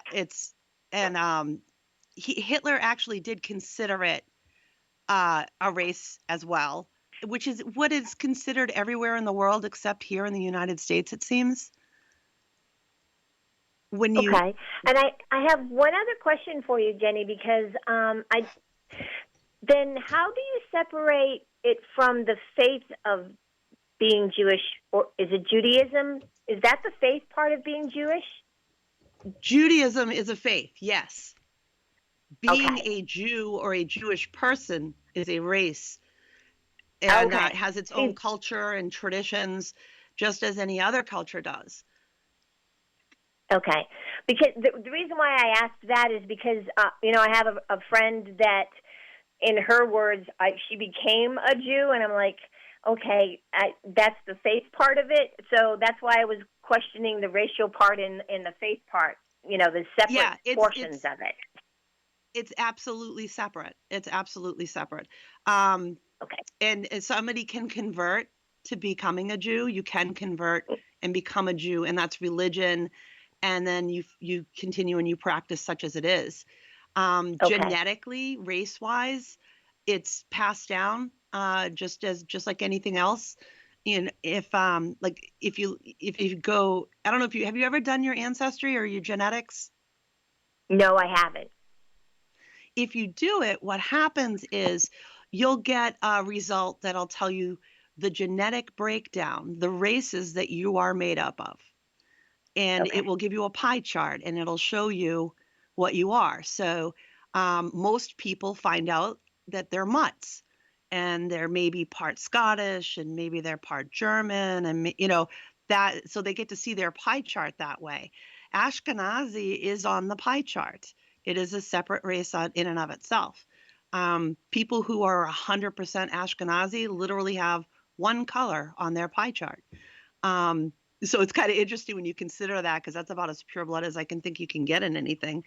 S4: Hitler actually did consider it a race as well, which is what is considered everywhere in the world except here in the United States, it seems.
S3: Okay. And I have one other question for you, Jenny, because then how do you separate it from the faith of being Jewish, or is it Judaism? Is that the faith part of being Jewish?
S4: Judaism is a faith, yes. Being a Jew or a Jewish person is a race, and has its own culture and traditions, just as any other culture does.
S3: Okay, because the reason why I asked that is because, I have a friend that, in her words, she became a Jew, and I'm like, okay, that's the faith part of it. So that's why I was questioning the racial part in the faith part, the separate portions of it.
S4: It's absolutely separate. It's absolutely separate. Okay. And somebody can convert to becoming a Jew. You can convert and become a Jew, and that's religion. And then you continue and you practice such as it is. Genetically, race-wise, it's passed down just like anything else. And if you go, I don't know have you ever done your ancestry or your genetics?
S3: No, I haven't.
S4: If you do it, what happens is you'll get a result that'll tell you the genetic breakdown, the races that you are made up of. And it will give you a pie chart, and it'll show you what you are. So most people find out that they're mutts, and they're maybe part Scottish, and maybe they're part German, and that. So they get to see their pie chart that way. Ashkenazi is on the pie chart. It is a separate race in and of itself. People who are 100% Ashkenazi literally have one color on their pie chart. So it's kind of interesting when you consider that, because that's about as pure blood as I can think you can get in anything.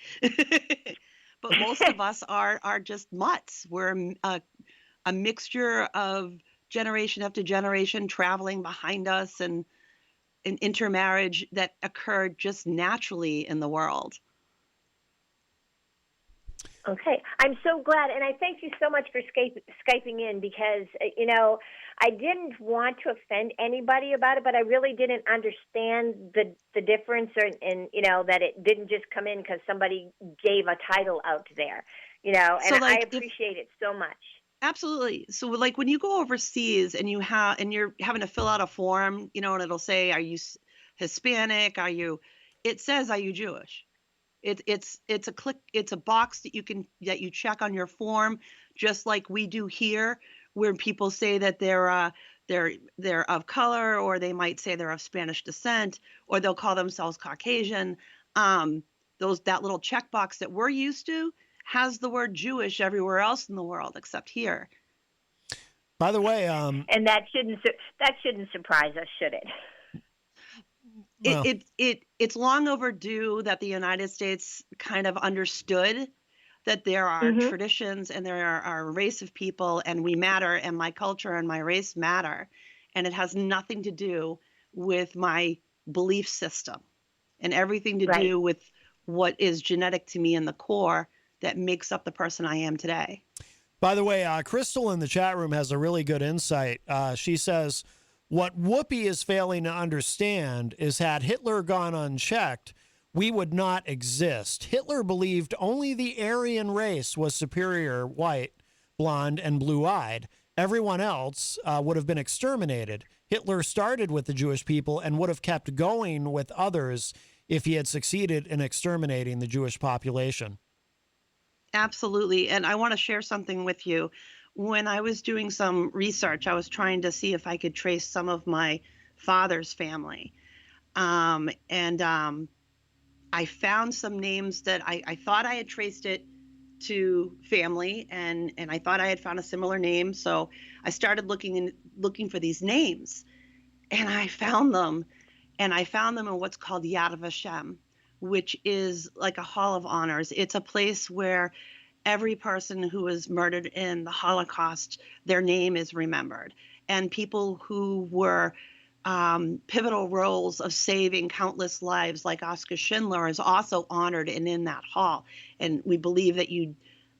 S4: But most of us are just mutts. We're a mixture of generation after generation traveling behind us, and an intermarriage that occurred just naturally in the world.
S3: Okay. I'm so glad, and I thank you so much for Skyping in, because, I didn't want to offend anybody about it, but I really didn't understand the difference, and that it didn't just come in because somebody gave a title out there, and so I appreciate it so much.
S4: Absolutely. So like when you go overseas and you're having to fill out a form, and it'll say, are you Hispanic? It says, are you Jewish? It's a box that you check on your form, just like we do here, where people say that they're of color, or they might say they're of Spanish descent, or they'll call themselves Caucasian. That little checkbox that we're used to has the word Jewish everywhere else in the world except here.
S1: By the way,
S3: and that shouldn't surprise us, should it?
S4: Well, it's long overdue that the United States kind of understood that there are traditions, and there are a race of people, and we matter, and my culture and my race matter. And it has nothing to do with my belief system, and everything to do with what is genetic to me in the core that makes up the person I am today.
S1: By the way, Crystal in the chat room has a really good insight. She says, what Whoopi is failing to understand is, had Hitler gone unchecked, we would not exist. Hitler believed only the Aryan race was superior, white, blonde, and blue-eyed. Everyone else would have been exterminated. Hitler started with the Jewish people and would have kept going with others if he had succeeded in exterminating the Jewish population.
S4: Absolutely. And I want to share something with you. When I was doing some research, I was trying to see if I could trace some of my father's family. I found some names that I thought I had traced it to family, and I thought I had found a similar name. So I started looking for these names, and I found them. And I found them in what's called Yad Vashem, which is like a hall of honors. It's a place where every person who was murdered in the Holocaust, their name is remembered. And people who were pivotal roles of saving countless lives, like Oskar Schindler, is also honored and in that hall. And we believe that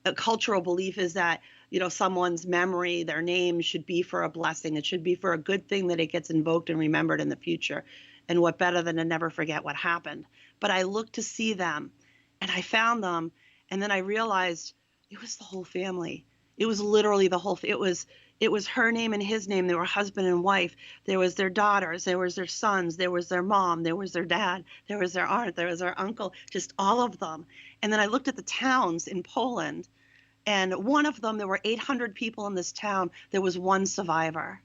S4: a cultural belief is that, someone's memory, their name should be for a blessing. It should be for a good thing, that it gets invoked and remembered in the future. And what better than to never forget what happened? But I looked to see them, and I found them, and then I realized it was the whole family. It was literally the whole. It was her name and his name. They were husband and wife. There was their daughters. There was their sons. There was their mom. There was their dad. There was their aunt. There was their uncle. Just all of them. And then I looked at the towns in Poland, and one of them, there were 800 people in this town. There was one survivor.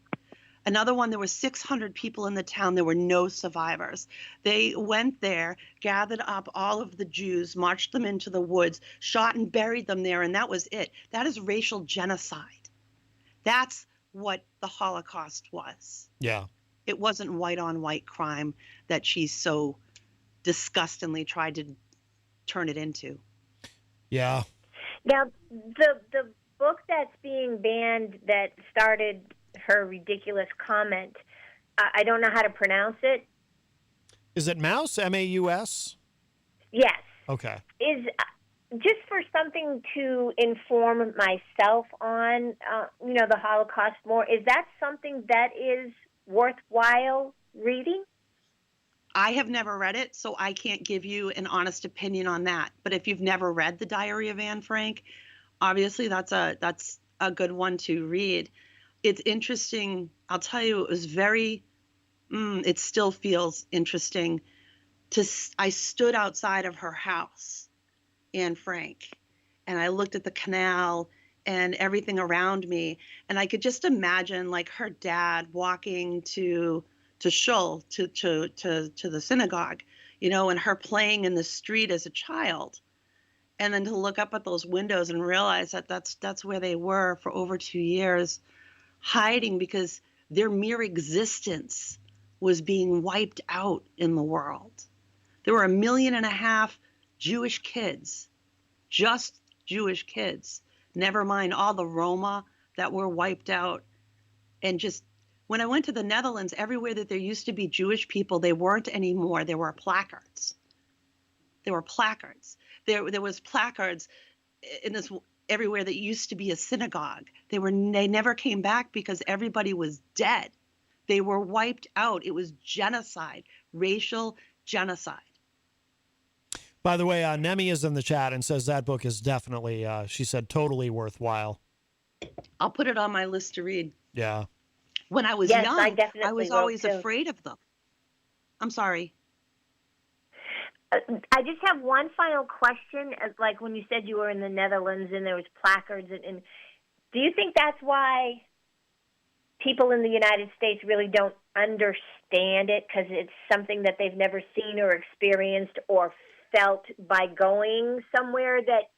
S4: Another one, there were 600 people in the town. There were no survivors. They went there, gathered up all of the Jews, marched them into the woods, shot and buried them there, and that was it. That is racial genocide. That's what the Holocaust was.
S1: Yeah.
S4: It wasn't white on white crime that she so disgustingly tried to turn it into.
S1: Yeah.
S3: Now, the book that's being banned that started her ridiculous comment, I don't know how to pronounce it.
S1: Is it Maus? M-A-U-S?
S3: Yes.
S1: Okay.
S3: Is just for something to inform myself on, the Holocaust more. Is that something that is worthwhile reading?
S4: I have never read it, so I can't give you an honest opinion on that. But if you've never read The Diary of Anne Frank, obviously that's a good one to read. It's interesting. I'll tell you, it was it still feels interesting. I stood outside of her house, Anne Frank, and I looked at the canal and everything around me, and I could just imagine like her dad walking to shul, to the synagogue, and her playing in the street as a child, and then to look up at those windows and realize that that's where they were for over 2 years, hiding because their mere existence was being wiped out in the world. There were 1.5 million Jewish kids, just Jewish kids, never mind all the Roma that were wiped out. And just when I went to the Netherlands, everywhere that there used to be Jewish people, they weren't anymore. There were placards. There was placards in this everywhere that used to be a synagogue. They never came back because everybody was dead. They were wiped out. It was genocide, racial genocide.
S1: By the way, Nemi is in the chat and says that book is definitely, she said, totally worthwhile.
S4: I'll put it on my list to read.
S1: Yeah.
S4: When I was
S3: Yes,
S4: young, I was always afraid of them. I'm sorry.
S3: I just have one final question. Like when you said you were in the Netherlands and there was placards, and do you think that's why people in the United States really don't understand it, because it's something that they've never seen or experienced or felt by going somewhere that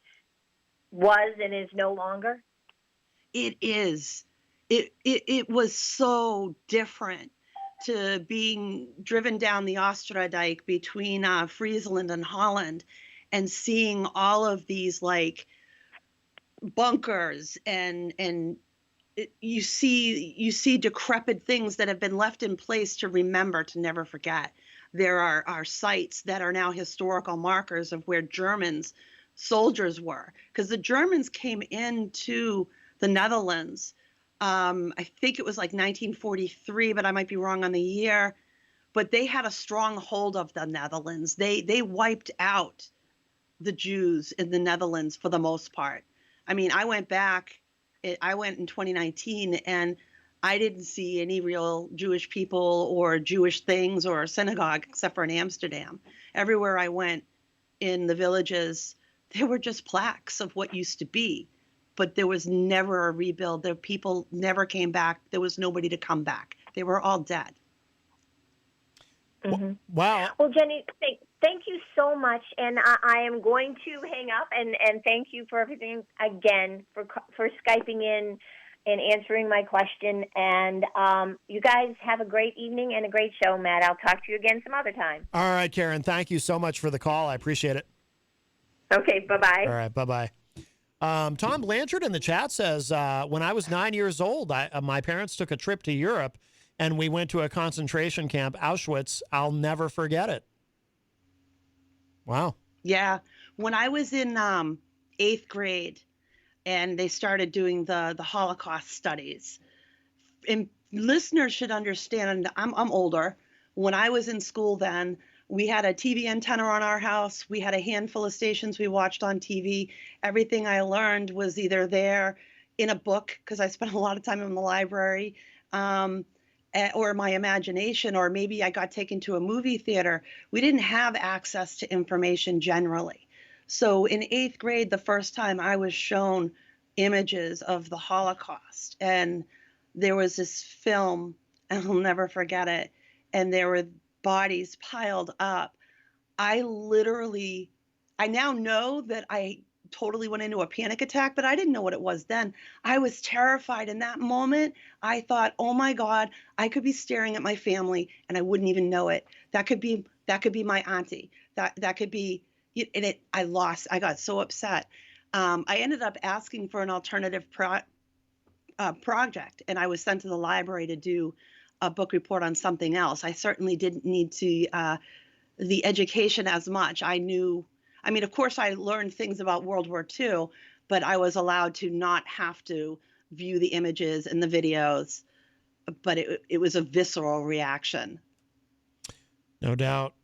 S3: was and is no longer?
S4: It is. It was so different to being driven down the Oosterdijk between Friesland and Holland and seeing all of these like bunkers and you see decrepit things that have been left in place to remember, to never forget. There are sites that are now historical markers of where Germans soldiers were, because the Germans came into the Netherlands. I think it was like 1943, but I might be wrong on the year. But they had a strong hold of the Netherlands. They wiped out the Jews in the Netherlands for the most part. I mean, I went in 2019, and I didn't see any real Jewish people or Jewish things or a synagogue except for in Amsterdam. Everywhere I went in the villages, there were just plaques of what used to be, but there was never a rebuild. The people never came back. There was nobody to come back. They were all dead.
S3: Mm-hmm.
S1: Wow.
S3: Well, Jenny, thank you so much, and I am going to hang up. And thank you for everything again for Skyping in and answering my question. And you guys have a great evening and a great show, Matt. I'll talk to you again some other time.
S1: All right, Karen. Thank you so much for the call. I appreciate it.
S3: Okay. Bye-bye.
S1: All right. Bye-bye. Tom Blanchard in the chat says, when I was 9 years old, my parents took a trip to Europe and we went to a concentration camp, Auschwitz. I'll never forget it. Wow.
S4: Yeah. When I was in 8th grade and they started doing the Holocaust studies, and listeners should understand, I'm older. When I was in school then, we had a TV antenna on our house. We had a handful of stations we watched on TV. Everything I learned was either there in a book, because I spent a lot of time in the library, or my imagination, or maybe I got taken to a movie theater. We didn't have access to information generally. So in 8th grade, the first time I was shown images of the Holocaust, and there was this film, and I'll never forget it, and there were bodies piled up. I now know that I totally went into a panic attack, but I didn't know what it was then. I was terrified in that moment. I thought, oh my God, I could be staring at my family and I wouldn't even know it. That could be my auntie. That could be, and I got so upset. I ended up asking for an alternative project, and I was sent to the library to do a book report on something else. I certainly didn't need to the education as much. Of course, I learned things about World War II, but I was allowed to not have to view the images and the videos. But it was a visceral reaction.
S1: No doubt.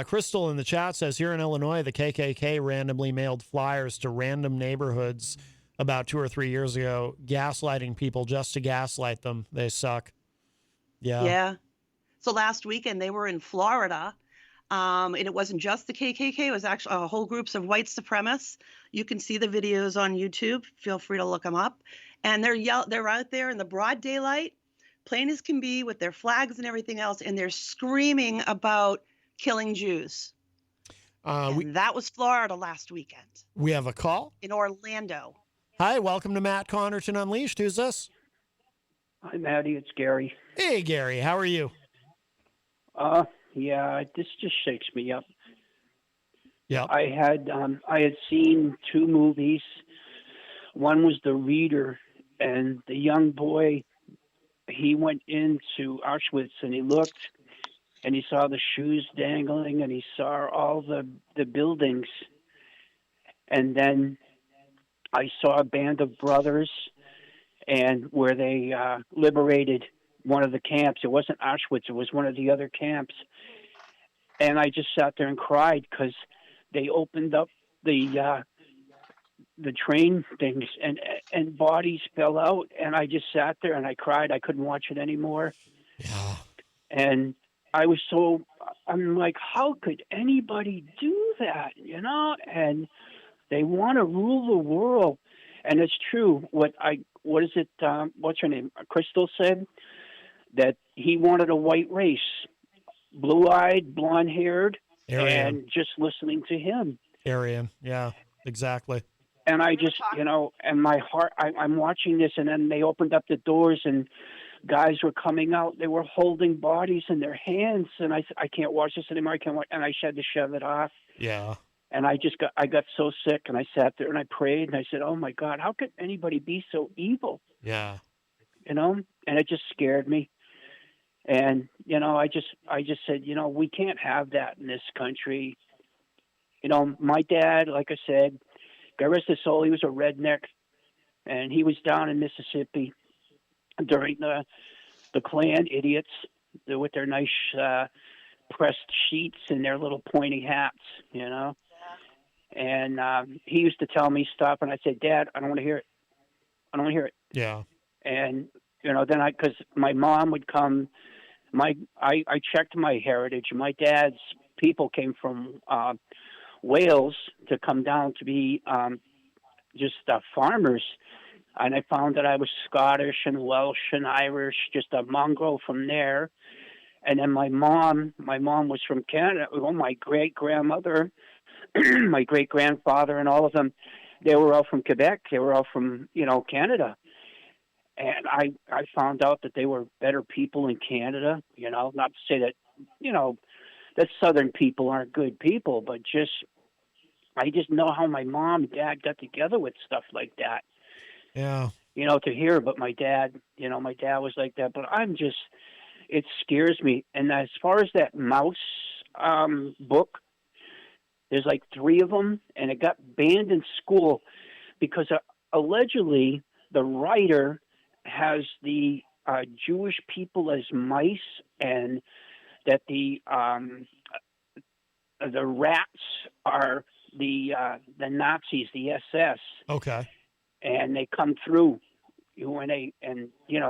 S1: Crystal in the chat says, here in Illinois, the KKK randomly mailed flyers to random neighborhoods about 2 or 3 years ago, gaslighting people just to gaslight them. They suck. Yeah.
S4: Yeah. So last weekend they were in Florida. And it wasn't just the KKK. It was actually whole groups of white supremacists. You can see the videos on YouTube. Feel free to look them up. And they're out there in the broad daylight, plain as can be, with their flags and everything else, and they're screaming about killing Jews. That was Florida last weekend.
S1: We have a call
S4: in Orlando.
S1: Hi, welcome to Matt Connarton Unleashed. Who's this?
S5: Hi, Maddie. It's Gary.
S1: Hey, Gary. How are you?
S5: Yeah, this just shakes me up.
S1: Yeah.
S5: I had seen 2 movies. One was The Reader, and the young boy, he went into Auschwitz and he looked and he saw the shoes dangling and he saw all the buildings. And then I saw a band of brothers and where they liberated one of the camps. It wasn't Auschwitz. It was one of the other camps. And I just sat there and cried because they opened up the train things and bodies fell out. And I just sat there and I cried. I couldn't watch it anymore.
S1: Yeah.
S5: And I'm like, how could anybody do that? And they want to rule the world. And it's true. What's her name? Crystal said that he wanted a white race, blue-eyed, blonde-haired, and just listening to him.
S1: Aryan, yeah, exactly.
S5: And I just, and my heart, I'm watching this, and then they opened up the doors, and guys were coming out. They were holding bodies in their hands, and I can't watch this anymore. I can't watch, and I had to shove it off.
S1: Yeah.
S5: And I got so sick, and I sat there and I prayed, and I said, oh my God, how could anybody be so evil?
S1: Yeah.
S5: And it just scared me. And, I just said, we can't have that in this country. My dad, like I said, God rest his soul, he was a redneck, and he was down in Mississippi during the Klan idiots with their nice pressed sheets and their little pointy hats, And he used to tell me stop, and I said, Dad, I don't want to hear it. I don't want to hear it.
S1: Yeah.
S5: And then because my mom would come. I checked my heritage. My dad's people came from Wales to come down to be just farmers, and I found that I was Scottish and Welsh and Irish, just a mongrel from there. And then my mom was from Canada. Oh, my great grandmother, my great grandfather, and all of them, they were all from Quebec. They were all from Canada. And I found out that they were better people in Canada. Not to say that that Southern people aren't good people, but I just know how my mom and dad got together with stuff like that.
S1: Yeah.
S5: To hear about my dad, my dad was like that. But it scares me. And as far as that mouse book, there's like 3 of them, and it got banned in school because allegedly the writer has the Jewish people as mice, and that the rats are the Nazis, the SS.
S1: Okay.
S5: And they come through and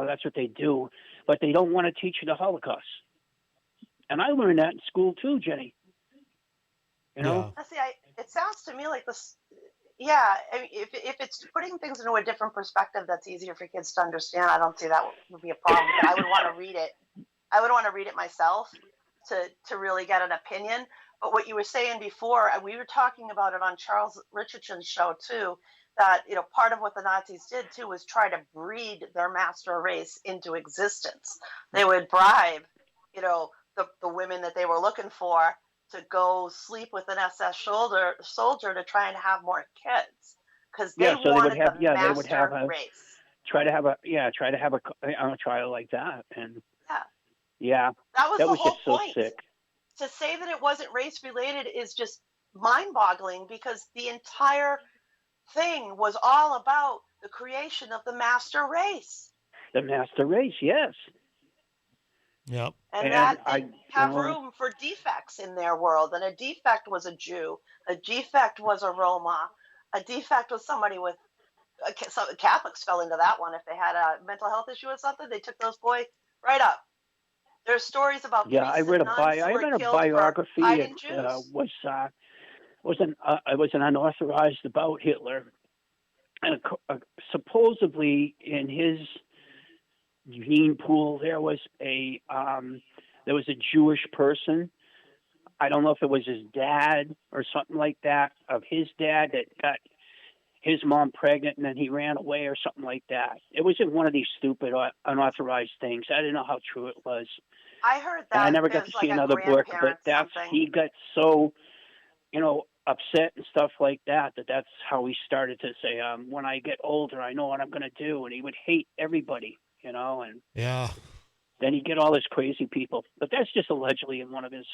S5: that's what they do, but they don't want to teach you the Holocaust. And I learned that in school too, Jenny.
S1: Yeah.
S4: See, it sounds to me like this. Yeah, I mean, if it's putting things into a different perspective that's easier for kids to understand, I don't see that would be a problem. But I would want to read it. I would want to read it myself to really get an opinion. But what you were saying before, and we were talking about it on Charles Richardson's show too, that part of what the Nazis did too was try to breed their master race into existence. They would bribe, the women that they were looking for to go sleep with an SS soldier to try and have more kids, because they wanted the master race.
S5: Try to have a trial like that, and that
S4: was the whole
S5: just
S4: point.
S5: So sick.
S4: To say that it wasn't race related is just mind-boggling, because the entire thing was all about the creation of the master race.
S5: The master race, yes.
S1: Yep.
S4: And that didn't have room for defects in their world. And a defect was a Jew. A defect was a Roma. A defect was somebody with Catholics fell into that one. If they had a mental health issue or something, they took those boys right up. There's stories about
S5: I read a biography. It was an unauthorized about Hitler, and supposedly in his gene pool there was a Jewish person. I don't know if it was his dad or something like that, of his dad, that got his mom pregnant and then he ran away or something like that. It was in one of these stupid unauthorized things. I didn't know how true it was.
S4: I heard that.
S5: And I never got to see another book, but he got so, upset and stuff like that, that's how he started to say, when I get older, I know what I'm going to do. And he would hate everybody, and then he'd get all his crazy people. But that's just allegedly in one of his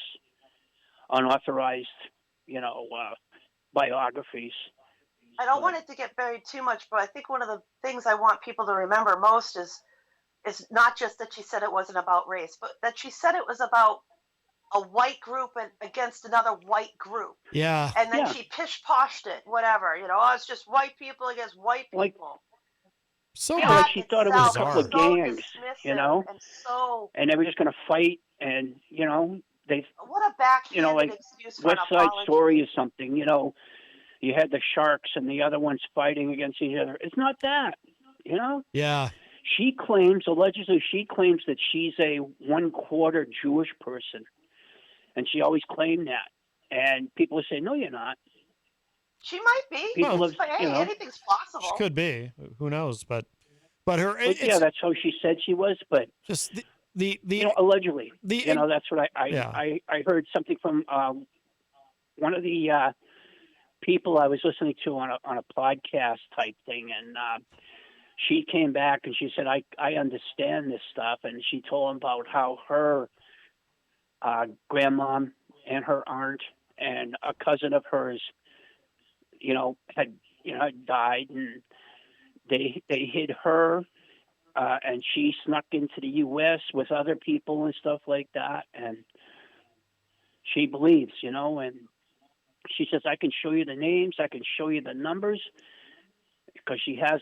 S5: unauthorized, biographies.
S4: I don't want it to get buried too much, but I think one of the things I want people to remember most is not just that she said it wasn't about race, but that she said it was about a white group against another white group.
S1: Yeah.
S4: And then she pish-poshed it, whatever. It's just white people against white people.
S5: She thought it was a couple of gangs, and they were just going to fight, and,
S4: what a backhanded excuse for
S5: West Side Story is something, you had the Sharks and the other ones fighting against each other. It's not that,
S1: Yeah.
S5: She allegedly claims that she's a 1/4 Jewish person. And she always claimed that. And people say, no, you're not.
S4: She might be. Anything's possible.
S1: She could be. Who knows? But her.
S5: That's how she said she was. But
S1: just the
S5: allegedly. That's what I heard something from one of the people I was listening to on a podcast type thing, and she came back and she said, I understand this stuff, and she told him about how her grandmom and her aunt and a cousin of hers, had died, and they hid her, and she snuck into the U.S. with other people and stuff like that, and she believes, and she says, I can show you the names, I can show you the numbers, because she has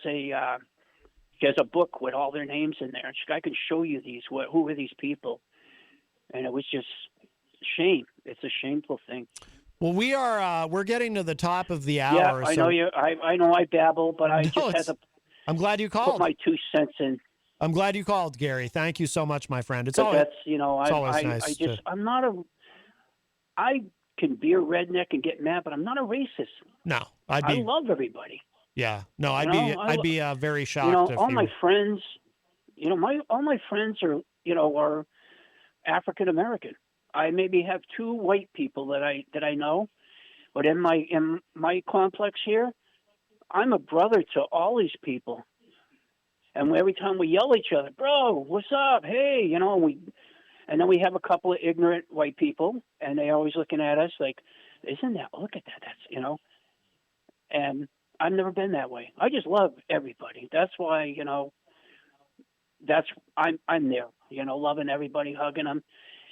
S5: She has a book with all their names in there. I can show you these. Who are these people? And it was just shame. It's a shameful thing.
S1: Well, we're getting to the top of the hour.
S5: Yeah, I know you. I know I babble, but I just had to.
S1: I'm glad you called.
S5: Put my 2 cents in.
S1: I'm glad you called, Gary. Thank you so much, my friend. It's
S5: always
S1: nice.
S5: I can be a redneck and get mad, but I'm not a racist.
S1: No,
S5: I love everybody.
S1: Yeah, no, I'd be very shocked.
S5: All my friends, all my friends are African American. I maybe have 2 white people that I know, but in my complex here, I'm a brother to all these people. And every time we yell at each other, bro, what's up? Hey, and then we have a couple of ignorant white people, and they always looking at us like, isn't that? Look at that. That's And I've never been that way. I just love everybody. That's why I'm there. Loving everybody, hugging them.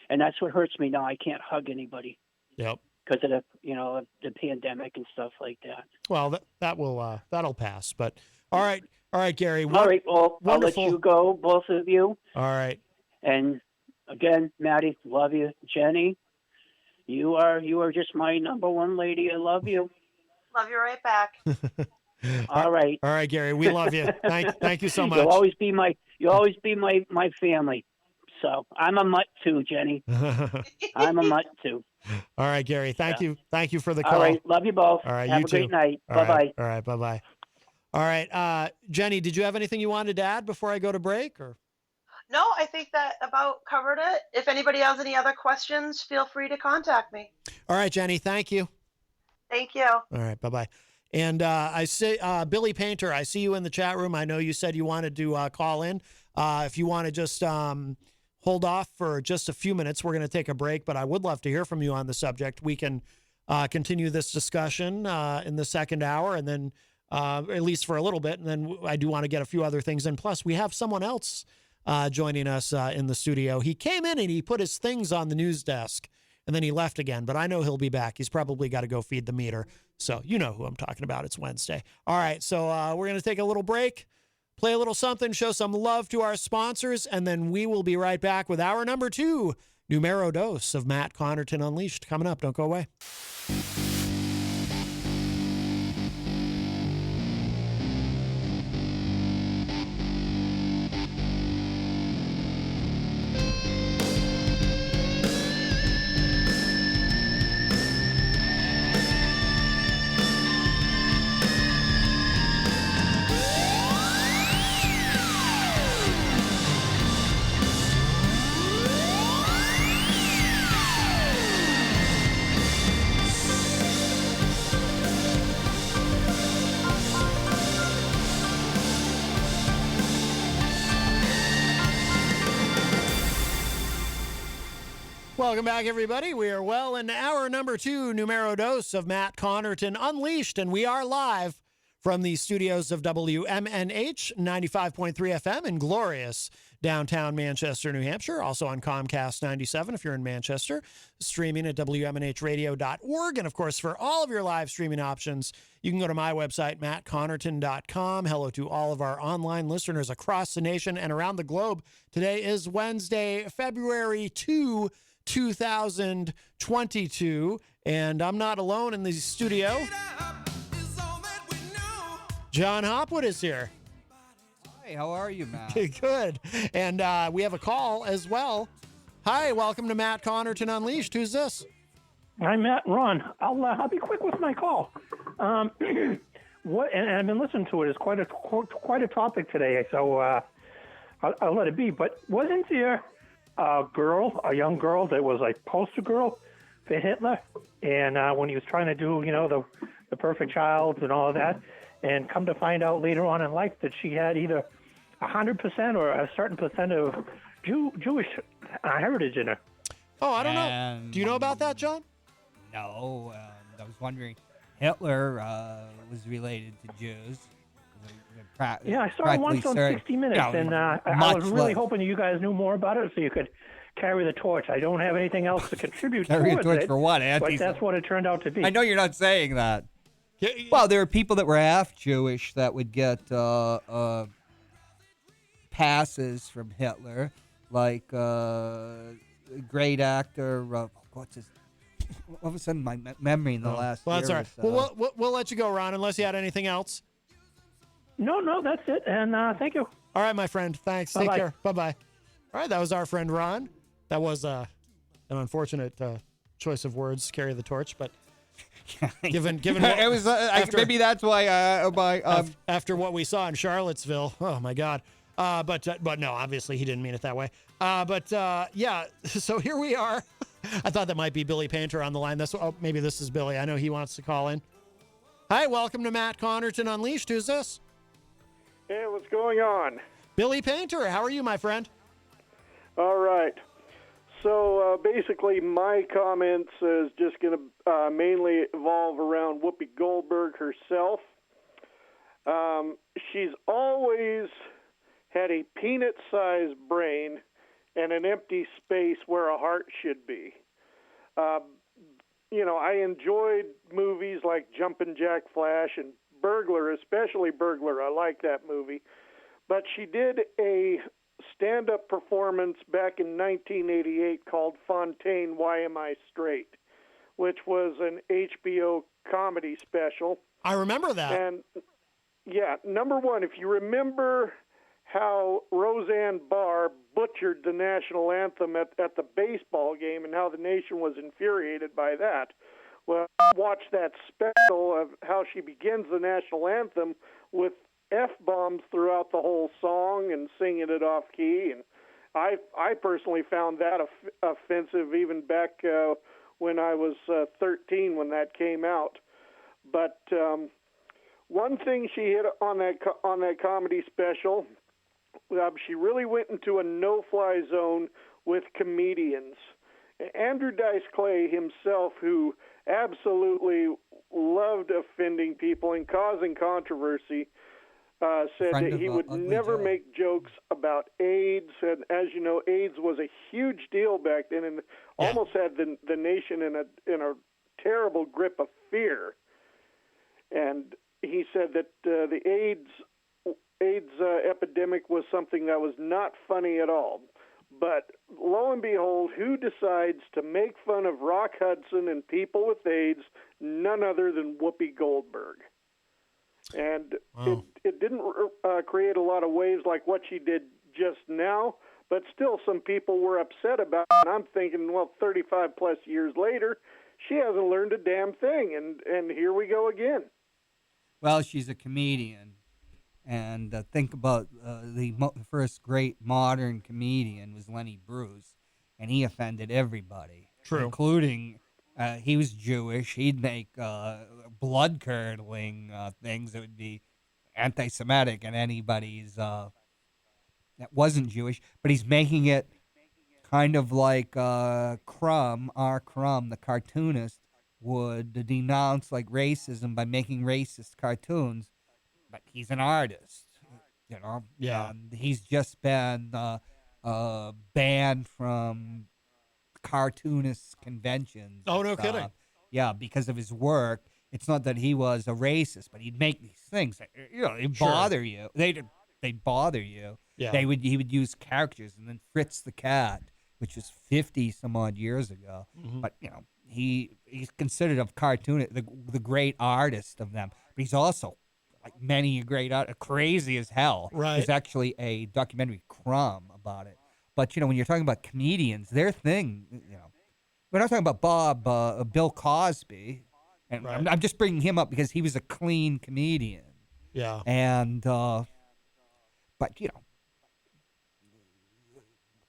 S5: And that's what hurts me now. I can't hug anybody.
S1: Yep.
S5: Because of the pandemic and stuff like that.
S1: Well, that'll pass. But all right, Gary.
S5: All right. Well,
S1: wonderful.
S5: I'll let you go, both of you.
S1: All right.
S5: And again, Maddie, love you. Jenny, you are just my number one lady. I love you.
S4: Love you right back.
S5: All right.
S1: All right, Gary. We love you. Thank you so much.
S5: You'll always be my family. So I'm a mutt too, Jenny. I'm a mutt too.
S1: All right, Gary. Thank you. Thank you for the call.
S5: All right. Love you both.
S1: All right.
S5: Have
S1: you
S5: a
S1: too.
S5: great night.
S1: All
S5: Bye-bye.
S1: Right. All right. Bye-bye. All right. Jenny, did you have anything you wanted to add before I go to break? Or?
S4: No, I think that about covered it. If anybody has any other questions, feel free to contact me.
S1: All right, Jenny. Thank you.
S4: Thank you.
S1: All right. Bye-bye. And I say, Billy Painter, I see you in the chat room. I know you said you wanted to call in. If you want to just hold off for just a few minutes, we're going to take a break, but I would love to hear from you on the subject. We can continue this discussion in the second hour, and then at least for a little bit. And then I do want to get a few other things in. Plus, we have someone else joining us in the studio. He came in and he put his things on the news desk, and then he left again, but I know he'll be back. He's probably got to go feed the meter. So you know who I'm talking about. It's Wednesday. All right, so we're going to take a little break, play a little something, show some love to our sponsors, and then we will be right back with hour number 2, Numero Dos of Matt Connarton Unleashed. Coming up. Don't go away. Welcome back, everybody. We are well in hour number 2, Numero Dos of Matt Connarton Unleashed, and we are live from the studios of WMNH 95.3 FM in glorious downtown Manchester, New Hampshire. Also on Comcast 97 if you're in Manchester. Streaming at WMNHradio.org. And, of course, for all of your live streaming options, you can go to my website, mattconnerton.com. Hello to all of our online listeners across the nation and around the globe. Today is Wednesday, February 2, 2022, and I'm not alone in the studio. John Hopwood is here.
S6: Hi, how are you, Matt?
S1: Good. And we have a call as well. Hi, welcome to Matt Connarton Unleashed. Who's this?
S7: I'm Matt and Ron. I'll be quick with my call. And I've been listening to it. It's quite a topic today, so I'll let it be. But wasn't there a young girl that was like poster girl for Hitler, and when he was trying to do, the perfect child and all of that, and come to find out later on in life that she had either 100% or a certain percent of Jewish heritage in her.
S1: Oh, I don't know. Do you know about that, John?
S6: No, I was wondering. Hitler was related to Jews.
S7: Yeah, I saw it once on 60 Minutes, and I was really hoping you guys knew more about it so you could carry the torch. I don't have anything else to contribute
S6: carry a torch
S7: it,
S6: for what,
S7: but that's what it turned out to be.
S6: I know you're not saying that. Well, there are people that were half Jewish that would get passes from Hitler, like great actor. What's his? All of a sudden, my memory in the last
S1: Well,
S6: year
S1: that's all right.
S6: or so.
S1: Well, we'll let you go, Ron, unless you had anything else.
S7: No, that's it. And thank you.
S1: All right, my friend. Thanks.
S7: Bye-bye.
S1: Take care. Bye-bye. All right, that was our friend Ron. That was an unfortunate choice of words, carry the torch, but given
S6: it was maybe that's why
S1: after what we saw in Charlottesville, oh my God. But no, obviously he didn't mean it that way. Yeah, so here we are. I thought that might be Billy Painter on the line. Maybe this is Billy. I know he wants to call in. Hi, welcome to Matt Connarton Unleashed. Who's this?
S8: Hey, what's going on?
S1: Billy Painter. How are you, my friend?
S8: All right. So basically, my comments is just going to mainly evolve around Whoopi Goldberg herself. She's always had a peanut-sized brain and an empty space where a heart should be. I enjoyed movies like Jumpin' Jack Flash and Burglar, especially Burglar. I like that movie. But she did a stand-up performance back in 1988 called Fontaine, Why Am I Straight?, which was an HBO comedy special.
S1: I remember that.
S8: And, yeah, number one, if you remember how Roseanne Barr butchered the national anthem at the baseball game and how the nation was infuriated by that. Well, watch that special of how she begins the national anthem with F-bombs throughout the whole song and singing it off key. And I personally found that offensive even back when I was 13 when that came out. But one thing she hit on that comedy special, she really went into a no-fly zone with comedians. Andrew Dice Clay himself, who absolutely loved offending people and causing controversy, said that he would never make jokes about AIDS. And as you know, AIDS was a huge deal back then and almost had the nation in a terrible grip of fear. And he said that the AIDS epidemic was something that was not funny at all. But lo and behold, who decides to make fun of Rock Hudson and people with AIDS? None other than Whoopi Goldberg. And it didn't create a lot of waves like what she did just now, but still some people were upset about it. And I'm thinking, well, 35 plus years later, she hasn't learned a damn thing. And here we go again.
S6: Well, she's a comedian. And think about the first great modern comedian was Lenny Bruce, and he offended everybody, including he was Jewish. He'd make blood-curdling things that would be anti-Semitic and anybody's that wasn't Jewish. But he's making it kind of like Crumb, the cartoonist, would denounce like racism by making racist cartoons. But he's an artist,
S1: Yeah.
S6: He's just been banned from cartoonist conventions.
S1: Oh, no kidding.
S6: Yeah, because of his work. It's not that he was a racist, but he'd make these things that, they bother you. They'd bother you.
S1: Yeah.
S6: He would use characters, and then Fritz the Cat, which was 50 some odd years ago.
S1: Mm-hmm.
S6: But he's considered a cartoonist, the great artist of them. But he's also like many great crazy as hell.
S1: Right.
S6: There's actually a documentary, Crumb, about it. But when you're talking about comedians, their thing, we're not talking about Bill Cosby, and
S1: Right.
S6: I'm just bringing him up because he was a clean comedian.
S1: Yeah.
S6: And but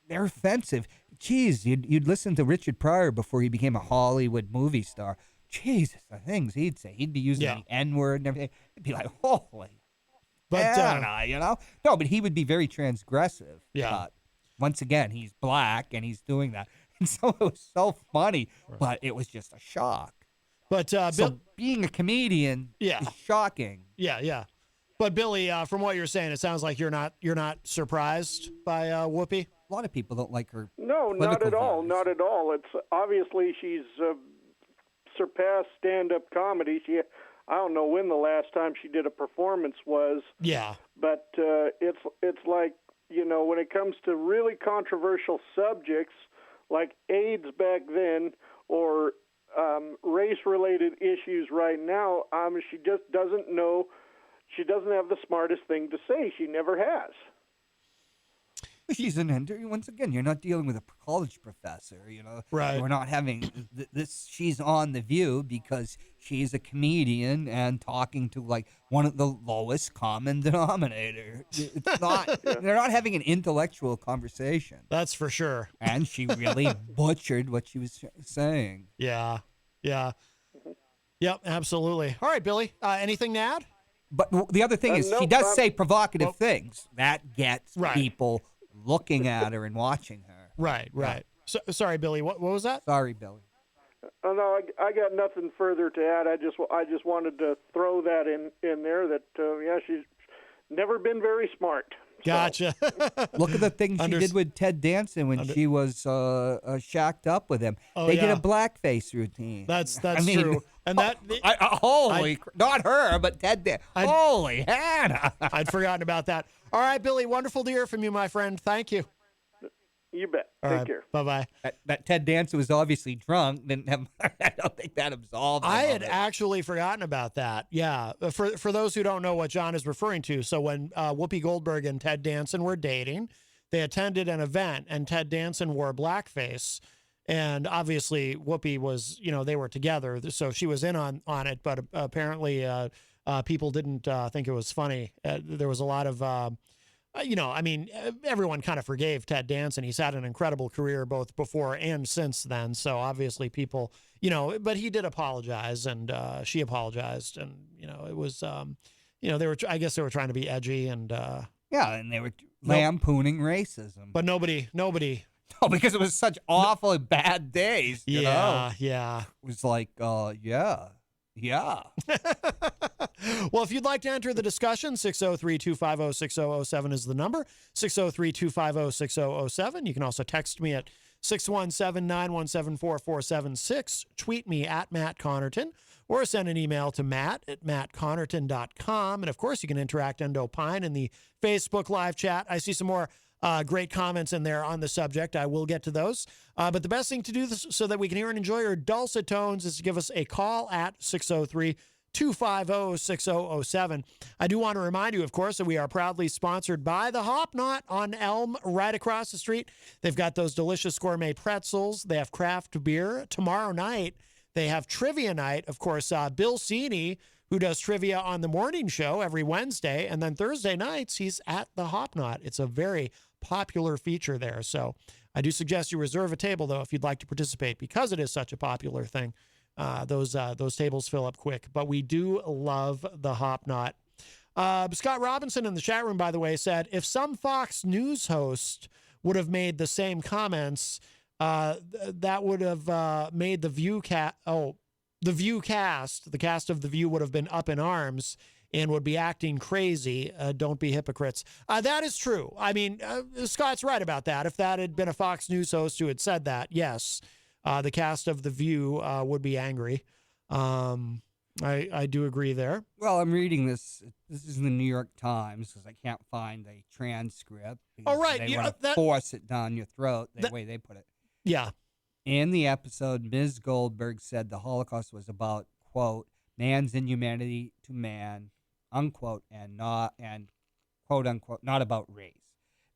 S6: they're offensive. Jeez, you'd listen to Richard Pryor before he became a Hollywood movie star. Jesus, the things he'd say. He'd be using the N-word and everything. It'd be like, holy.
S1: But
S6: No, but he would be very transgressive.
S1: Yeah.
S6: But once again, he's black and he's doing that. And so it was so funny, but it was just a shock.
S1: But
S6: So being a comedian is shocking.
S1: Yeah. But Billy, from what you're saying, it sounds like you're not surprised by Whoopi.
S6: A lot of people don't like her.
S8: No, not at all.
S6: views.
S8: Not at all. It's obviously she's surpassed stand-up comedy. I don't know when the last time she did a performance was.
S1: Yeah.
S8: But it's like when it comes to really controversial subjects like AIDS back then or race-related issues right now, she just doesn't know. She doesn't have the smartest thing to say. She never has.
S6: She's once again, you're not dealing with a college professor,
S1: Right.
S6: We're not having this. She's on The View because she's a comedian and talking to like one of the lowest common denominator. It's not. They're not having an intellectual conversation.
S1: That's for sure.
S6: And she really butchered what she was saying.
S1: Yeah. Yeah. Yep, absolutely. All right, Billy. Anything to add?
S6: But the other thing is, she does say provocative things. That gets people looking at her and watching her.
S1: Right. So, sorry, Billy. What was that?
S6: Sorry, Billy.
S8: Oh, no, I got nothing further to add. I just wanted to throw that in there. That she's never been very smart.
S1: Gotcha.
S6: Look at the things she did with Ted Danson when she was shacked up with him. They did a blackface routine.
S1: That's true. And that
S6: not her, but Ted Danson. Holy Hannah!
S1: I'd forgotten about that. All right, Billy. Wonderful to hear from you, my friend. Thank you.
S8: You bet.
S1: Take
S8: care.
S1: Bye-bye.
S6: That Ted Danson was obviously drunk. Didn't have. I don't think that absolved him.
S1: I had actually forgotten about that. Yeah. For those who don't know what John is referring to, so when Whoopi Goldberg and Ted Danson were dating, they attended an event, and Ted Danson wore blackface. And obviously, Whoopi was, they were together, so she was in on it. But apparently, people didn't think it was funny. There was a lot of... everyone kind of forgave Ted Danson. He's had an incredible career both before and since then. So obviously people, but he did apologize and she apologized. And, it was, I guess they were trying to be edgy and.
S6: And they were lampooning racism.
S1: But nobody.
S6: No, because it was such awful bad days.
S1: Yeah.
S6: It was like, yeah.
S1: Well, if you'd like to enter the discussion, 603-250-6007 is the number, 603-250-6007. You can also text me at 617-917-4476, tweet me at Matt Connarton, or send an email to matt@mattconnerton.com. And, of course, you can interact and opine in the Facebook live chat. I see some more great comments in there on the subject. I will get to those. But the best thing to do this so that we can hear and enjoy your dulcet tones is to give us a call at 603-250-6007. I do want to remind you, of course, that we are proudly sponsored by the Hop Knot on Elm right across the street. They've got those delicious gourmet pretzels. They have craft beer. Tomorrow night, they have trivia night. Of course, Bill Cini, who does trivia on the morning show every Wednesday, and then Thursday nights, he's at the Hop Knot. It's a very popular feature there. So I do suggest you reserve a table, though, if you'd like to participate, because it is such a popular thing. Those tables fill up quick, but we do love the Hop Knot. Scott Robinson in the chat room, by the way, said, if some Fox News host would have made the same comments, that would have made the View cast, the cast of The View would have been up in arms and would be acting crazy. Don't be hypocrites. That is true. I mean, Scott's right about that. If that had been a Fox News host who had said that, yes, the cast of The View would be angry. I do agree there.
S6: Well, I'm reading this. This is in the New York Times because I can't find a transcript.
S1: Oh, right.
S6: They want to force it down your throat, the way they put it.
S1: Yeah. In
S6: the episode, Ms. Goldberg said the Holocaust was about, quote, man's inhumanity to man, unquote, and quote, unquote, not about race.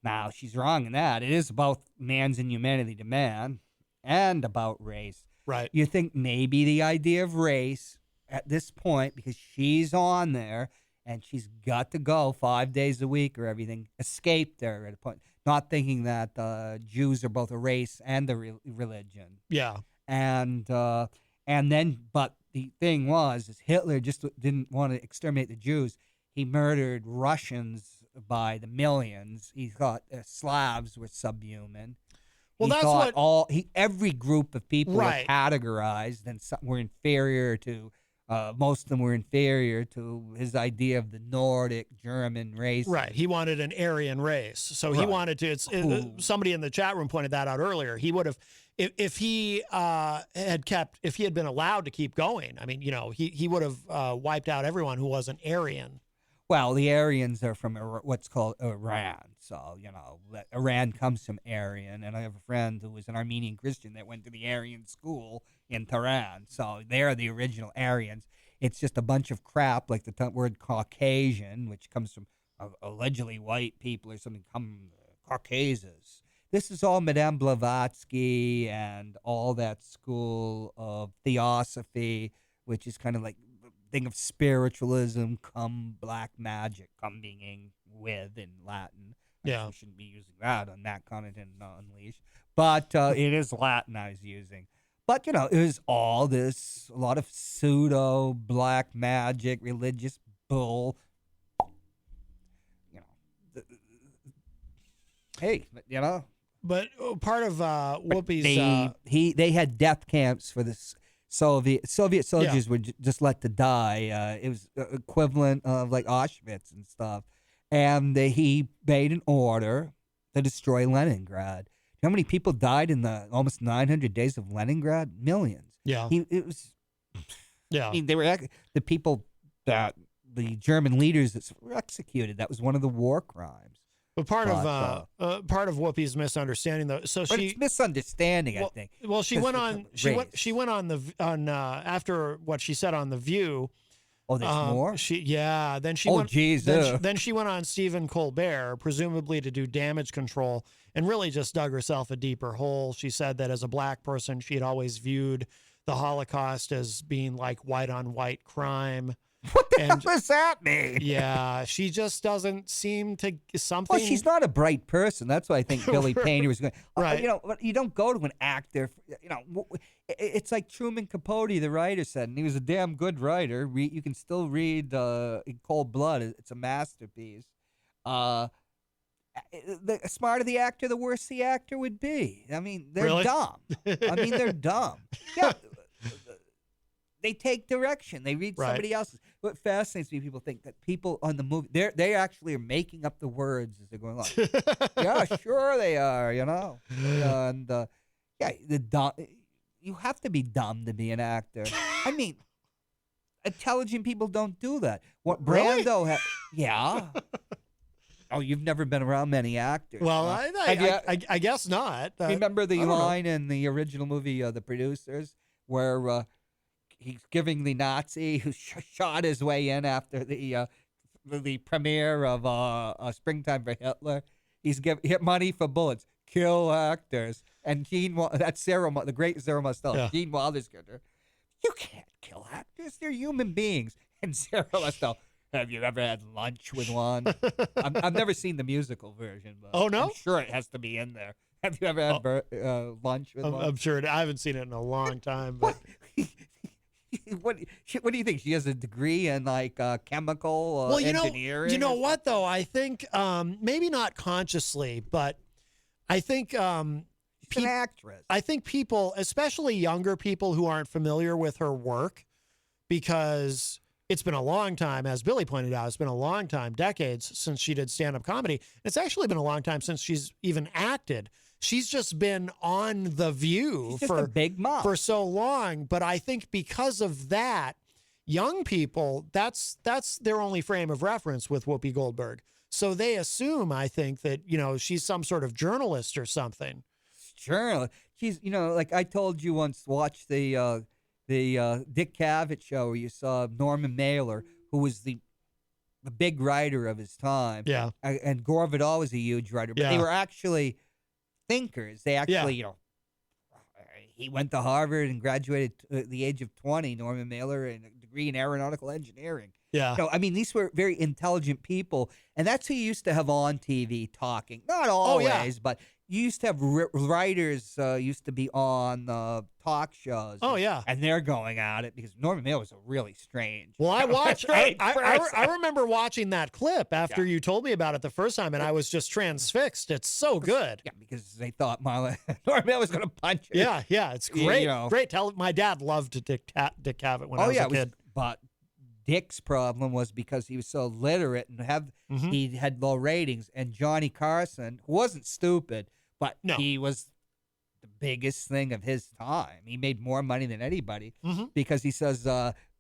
S6: Now, she's wrong in that. It is about man's inhumanity to man and about race.
S1: Right.
S6: You think maybe the idea of race at this point, because she's on there and she's got to go 5 days a week or everything, escaped her at a point, not thinking that Jews are both a race and a religion.
S1: Yeah.
S6: And then, but the thing is Hitler just didn't want to exterminate the Jews. He murdered Russians by the millions. He thought Slavs were subhuman.
S1: Well, that's what
S6: every group of people were categorized, and some were inferior to. Most of them were inferior to his idea of the Nordic German race.
S1: Right. He wanted an Aryan race. So he wanted to, somebody in the chat room pointed that out earlier. He would have, if he had been allowed to keep going, I mean, he would have wiped out everyone who wasn't Aryan.
S6: Well, the Aryans are from what's called Iran. So, Iran comes from Aryan. And I have a friend who was an Armenian Christian that went to the Aryan school in Tehran. So they're the original Aryans. It's just a bunch of crap, like the word Caucasian, which comes from allegedly white people or something, Caucasus. This is all Madame Blavatsky and all that school of theosophy, which is kind of like thing of spiritualism, come black magic, come being with in Latin.
S1: Yeah.
S6: We shouldn't be using that on that content Unleashed. But it is Latin I was using. But, it was all this, a lot of pseudo black magic, religious bull. Hey,
S1: But part of Whoopi's...
S6: They had death camps for this. Soviet soldiers were just let to die. It was equivalent of like Auschwitz and stuff. And he made an order to destroy Leningrad. You know how many people died in the almost 900 days of Leningrad? Millions.
S1: Yeah.
S6: It was.
S1: Yeah.
S6: I mean, they were the people that the German leaders that were executed. That was one of the war crimes.
S1: But part of Whoopi's misunderstanding, though,
S6: but it's misunderstanding, I think.
S1: Well, she went on. She went on after what she said on The View.
S6: Oh, there's more.
S1: Then she.
S6: Oh,
S1: went,
S6: geez.
S1: Then she went on Stephen Colbert, presumably to do damage control, and really just dug herself a deeper hole. She said that as a black person, she had always viewed the Holocaust as being like white on white crime.
S6: What the hell does that mean?
S1: Yeah, she just doesn't seem to something.
S6: Well, she's not a bright person. That's why I think Billy Payne was going.
S1: Right.
S6: You don't go to an actor. It's like Truman Capote, the writer, said, and he was a damn good writer. You can still read in Cold Blood. It's a masterpiece. The smarter the actor, the worse the actor would be. I mean, they're dumb. They're dumb. Yeah. They take direction. They read somebody else's. What fascinates me, people think that people on the movie, they actually are making up the words as they're going along. Yeah, sure they are, And, you have to be dumb to be an actor. I mean, intelligent people don't do that. What Brando yeah. Oh, you've never been around many actors.
S1: Well, I guess not.
S6: Remember the line in the original movie, The Producers, where he's giving the Nazi who shot his way in after the premiere of Springtime for Hitler. He's hit money for bullets, kill actors, and that's the great Sarah Mostel. Gene Wilder's character. You can't kill actors; they're human beings. And Sarah Mostel, have you ever had lunch with one? I've never seen the musical version, but
S1: oh no,
S6: I'm sure it has to be in there. Have you ever had lunch with one?
S1: I'm sure. I haven't seen it in a long time, but.
S6: What do you think? She has a degree in like chemical engineering?
S1: You know what though? I think maybe not consciously, but I think
S6: she's an actress.
S1: I think people, especially younger people who aren't familiar with her work, because it's been a long time, as Billy pointed out, it's been a long time, decades since she did stand-up comedy. It's actually been a long time since she's even acted. She's just been on The View
S6: for a big mouth
S1: for so long. But I think because of that, young people, that's their only frame of reference with Whoopi Goldberg. So they assume, I think, that, she's some sort of journalist or something.
S6: Journalist. She's, like I told you once, watch the Dick Cavett show where you saw Norman Mailer, who was the big writer of his time.
S1: Yeah.
S6: And Gore Vidal was a huge writer. But they were actually thinkers. They actually, he went to Harvard and graduated at the age of 20, Norman Mailer, and a degree in aeronautical engineering.
S1: Yeah.
S6: These were very intelligent people, and that's who you used to have on TV talking. Not always, but you used to have writers used to be on talk shows.
S1: Oh, yeah.
S6: And they're going at it because Norman Mailer was a really strange.
S1: Well, I remember watching that clip after you told me about it the first time, and I was just transfixed. It's so good.
S6: Yeah, because they thought Norman Mailer was going to punch her.
S1: Yeah, it's great. Great. My dad loved Dick Cavett when I was a kid.
S6: But Dick's problem was because he was so literate and he had low ratings, and Johnny Carson, who wasn't stupid, but he was the biggest thing of his time. He made more money than anybody because he says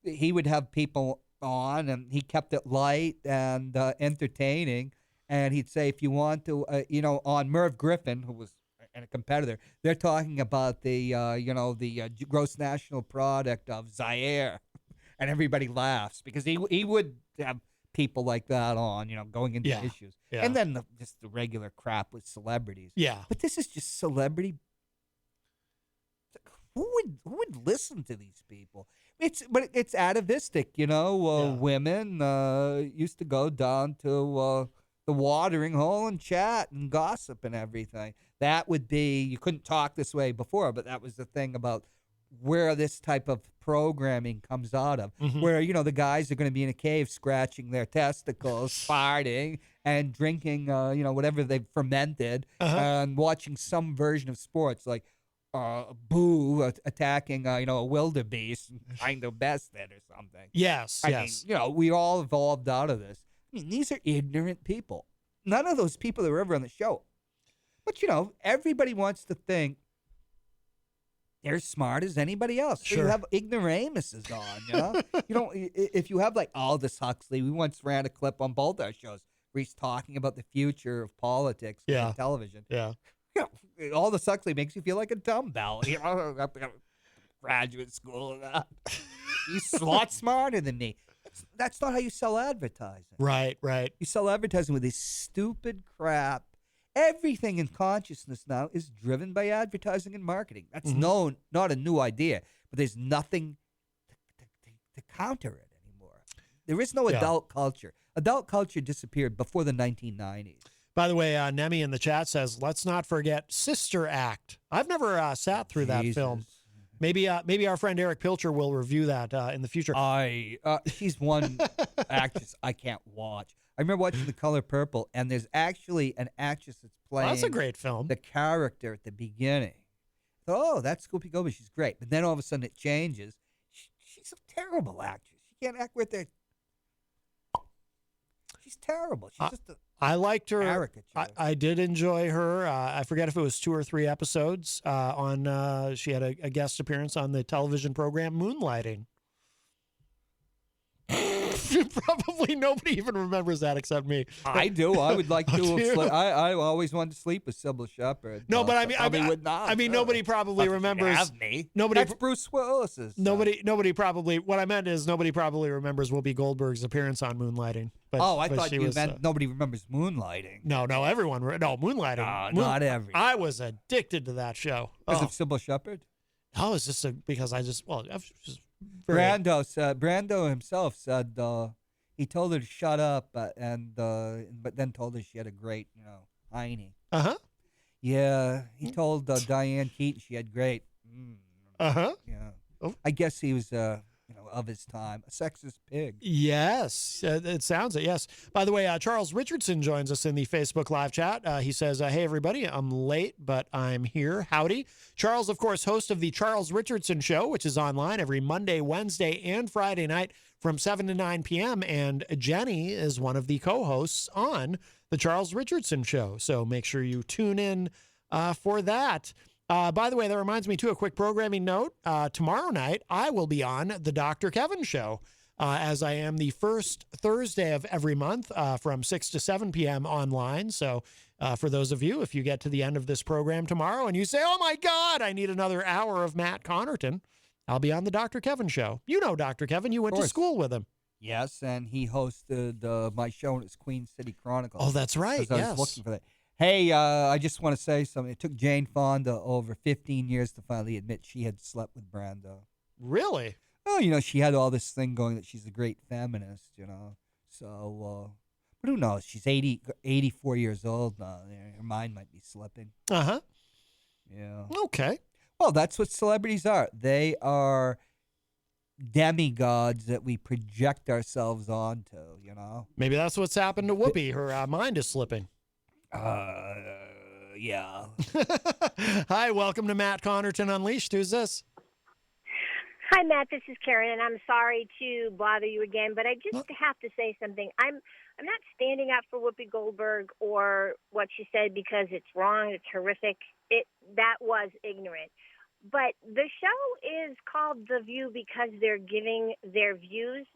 S6: he would have people on, and he kept it light and entertaining. And he'd say, if you want to, on Merv Griffin, who was a competitor, they're talking about the gross national product of Zaire, and everybody laughs because he would have people like that on, going into issues, and then just the regular crap with celebrities.
S1: Yeah,
S6: but this is just celebrity. Who would listen to these people? It's atavistic, Women used to go down to the watering hole and chat and gossip and everything. That would be, you couldn't talk this way before, but that was the thing about where this type of programming comes out of, where, the guys are going to be in a cave scratching their testicles, farting, and drinking, whatever they've fermented, and watching some version of sports, like Boo attacking, a wildebeest and trying to best it or something.
S1: Yes,
S6: I mean, we all evolved out of this. I mean, these are ignorant people. None of those people that were ever on the show. But, everybody wants to think they're smart as anybody else. So
S1: Sure.
S6: you have ignoramuses on, if you have like Aldous Huxley, we once ran a clip on both our shows where he's talking about the future of politics on television.
S1: Yeah.
S6: Aldous Huxley makes you feel like a dumbbell. Graduate school and that. He's a lot smarter than me. That's not how you sell advertising.
S1: Right.
S6: You sell advertising with this stupid crap. Everything in consciousness now is driven by advertising and marketing. That's not a new idea, but there's nothing to counter it anymore. There is no adult culture. Adult culture disappeared before the 1990s.
S1: By the way, Nemi in the chat says, let's not forget Sister Act. I've never sat through that film. Maybe our friend Eric Pilcher will review that in the future.
S6: She's one actress I can't watch. I remember watching The Color Purple, and there's actually an actress that's playing
S1: That's a great film.
S6: the character at the beginning. I thought, oh, that's Scoopy Goby. She's great. But then all of a sudden it changes. She's a terrible actress. She can't act with her. She's terrible. She's just a
S1: I liked her.
S6: caricature.
S1: I did enjoy her. I forget if it was 2 or 3 episodes on. She had a guest appearance on the television program Moonlighting. Probably nobody even remembers that except me.
S6: I do. I would like
S1: Oh,
S6: to.
S1: do you?
S6: I always wanted to sleep with Sybil Shepherd.
S1: No, but I mean,
S6: probably would not.
S1: I mean, nobody probably
S6: Not that she'd
S1: remembers.
S6: have me.
S1: Nobody.
S6: That's Bruce Willis's. son.
S1: Nobody probably. What I meant is nobody probably remembers Whoopi Goldberg's appearance on Moonlighting. But,
S6: I
S1: but
S6: thought
S1: she
S6: you
S1: was,
S6: meant nobody remembers Moonlighting.
S1: No, everyone. No, Moonlighting.
S6: Not everyone.
S1: I was addicted to that show.
S6: Because of Sybil Shepherd?
S1: Oh, it's just because I just I've just very,
S6: Brando himself said he told her to shut up, but then told her she had a great, hiney. Yeah, he told Diane Keaton she had great. Yeah,
S1: Oh.
S6: I guess he was of his time, a sexist pig.
S1: Yes, it sounds it. Yes. By the way, Charles Richardson joins us in the Facebook live chat. He says, "Hey everybody, I'm late, but I'm here. Howdy." Charles, of course, host of the Charles Richardson Show, which is online every Monday, Wednesday, and Friday night from 7 to 9 p.m. And Jenny is one of the co-hosts on the Charles Richardson Show. So make sure you tune in for that. By the way, that reminds me, too, a quick programming note. Tomorrow night, I will be on the Dr. Kevin Show, as I am the first Thursday of every month from 6 to 7 p.m. online. So for those of you, if you get to the end of this program tomorrow and you say, oh, my God, I need another hour of Matt Connarton, I'll be on the Dr. Kevin Show. You know Dr. Kevin. You went to school with him.
S6: Yes, and he hosted my show, and it's Queen City Chronicles.
S1: Oh, that's right.
S6: I was looking for that. Hey, I just want to say something. It took Jane Fonda over 15 years to finally admit she had slept with Brando.
S1: Really?
S6: Oh, she had all this thing going that she's a great feminist, So, but who knows? She's 84 years old now. Her mind might be slipping.
S1: Uh-huh.
S6: Yeah.
S1: Okay.
S6: Well, that's what celebrities are. They are demigods that we project ourselves onto,
S1: Maybe that's what's happened to Whoopi. Her mind is slipping.
S6: Yeah.
S1: Hi, welcome to Matt Connarton Unleashed. Who's this?
S3: Hi, Matt. This is Karen, and I'm sorry to bother you again, but I just have to say something. I'm not standing up for Whoopi Goldberg or what she said because it's wrong. It's horrific. That was ignorant. But the show is called The View because they're giving their views.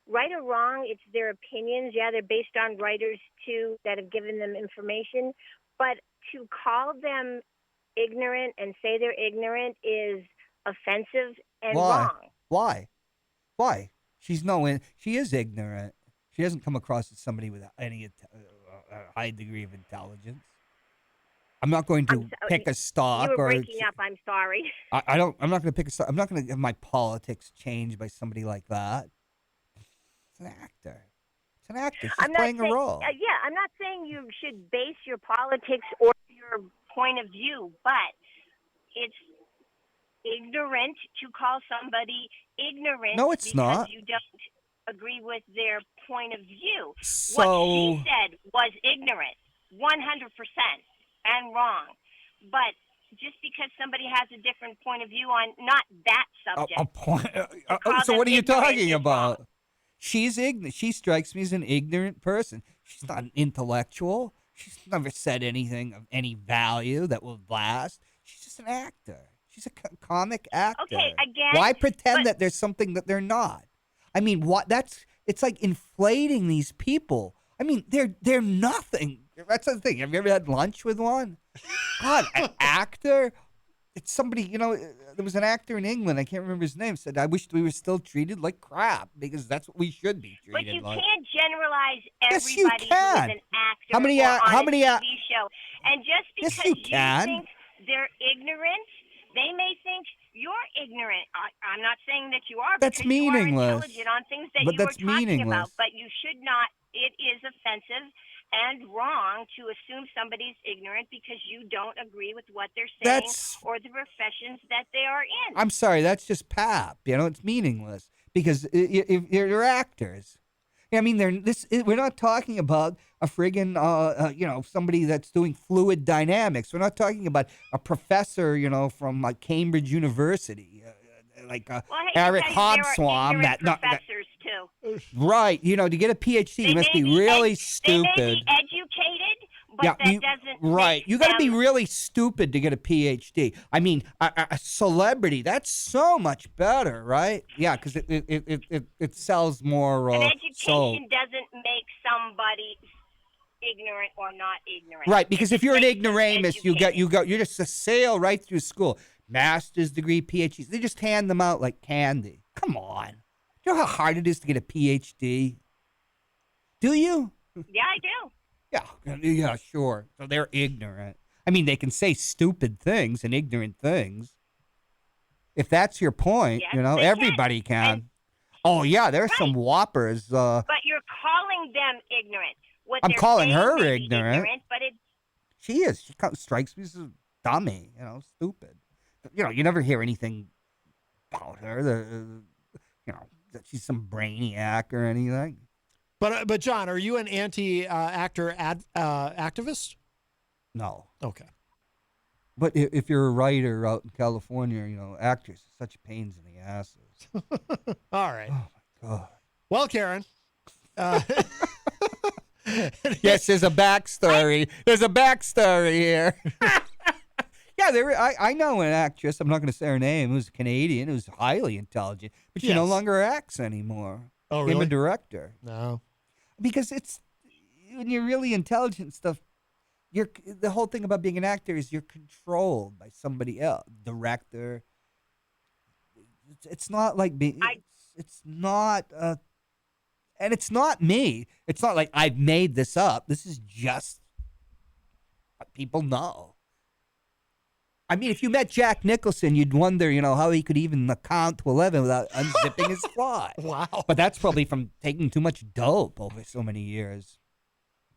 S3: right or wrong, it's their opinions. Yeah, they're based on writers too that have given them information. But to call them ignorant and say they're ignorant is offensive and wrong.
S6: Why? She is ignorant. She doesn't come across as somebody with any high degree of intelligence. I'm not going to pick a stock.
S3: You were
S6: or
S3: breaking up. I'm sorry.
S6: I don't. I'm not going to pick a stock. I'm not going to have my politics changed by somebody like that. It's an actor. It's an actor. She's playing a role.
S3: Yeah, I'm not saying you should base your politics or your point of view, but it's ignorant to call somebody ignorant.
S6: No, it's
S3: because
S6: not.
S3: You don't agree with their point of view.
S6: So
S3: what she said was ignorant, 100%, and wrong. But just because somebody has a different point of view on not that subject.
S6: So what are you talking about?
S3: Wrong.
S6: She's ignorant. She strikes me as an ignorant person. She's not an intellectual. She's never said anything of any value that will last. She's just an actor. She's a comic actor.
S3: Okay, again.
S6: Why pretend that there's something that they're not? I mean, it's like inflating these people. I mean, they're nothing. That's the thing. Have you ever had lunch with one? God, an actor? It's somebody, there was an actor in England, I can't remember his name, said, I wished we were still treated like crap because that's what we should be treated like.
S3: But you can't generalize
S6: Yes, you
S3: everybody
S6: can.
S3: who is an actor
S6: How many
S3: or on
S6: how
S3: a
S6: many
S3: TV show. And just
S6: Yes,
S3: because
S6: you can.
S3: think they're ignorant, they may think you're ignorant. I'm not saying that you are.
S6: That's
S3: because
S6: meaningless.
S3: You are intelligent on things that
S6: But
S3: you
S6: that's
S3: were talking
S6: meaningless.
S3: about. But you should not. It is offensive and wrong to assume somebody's ignorant because you don't agree with what they're saying or the professions that they are in.
S6: I'm sorry, that's just pap. It's meaningless because if they're actors. I mean, we're not talking about a friggin', somebody that's doing fluid dynamics. We're not talking about a professor, from Cambridge University, Eric Hobsbawm.
S3: Professors too.
S6: Right, to get a PhD, you must be really stupid.
S3: They may be educated, but that doesn't.
S6: Right, you got to be really stupid to get a PhD. I mean, a celebrity, that's so much better, right? Yeah, because it sells more.
S3: An education doesn't make somebody ignorant or not ignorant.
S6: Right, because if you're an ignoramus, you just sail right through school. Master's degree, PhDs, they just hand them out like candy. Come on. Do you know how hard it is to get a PhD? Do you?
S3: Yeah, I do.
S6: Yeah, sure. So they're ignorant. I mean, they can say stupid things and ignorant things. If that's your point, everybody can. Oh, yeah, there's some whoppers.
S3: But you're calling them ignorant.
S6: I'm calling her ignorant.
S3: But
S6: she is. She strikes me as a dummy, stupid. You never hear anything about her, that she's some brainiac or anything.
S1: But John, are you an anti-actor activist?
S6: No.
S1: Okay.
S6: But if you're a writer out in California, actors are such pains in the asses.
S1: All right.
S6: Oh, my God.
S1: Well, Karen.
S6: Yes, there's a backstory. There's a backstory here. Yeah, I know an actress. I'm not going to say her name. Who's a Canadian. Who's highly intelligent, but she no longer acts anymore.
S1: Oh, really?
S6: Became a director.
S1: No,
S6: because it's when you're really intelligent and stuff. The whole thing about being an actor is you're controlled by somebody else, director. It's not like being. It's not. And it's not me. It's not like I've made this up. This is just what people know. I mean, if you met Jack Nicholson, you'd wonder, how he could even count to 11 without unzipping his fly.
S1: Wow.
S6: But that's probably from taking too much dope over so many years.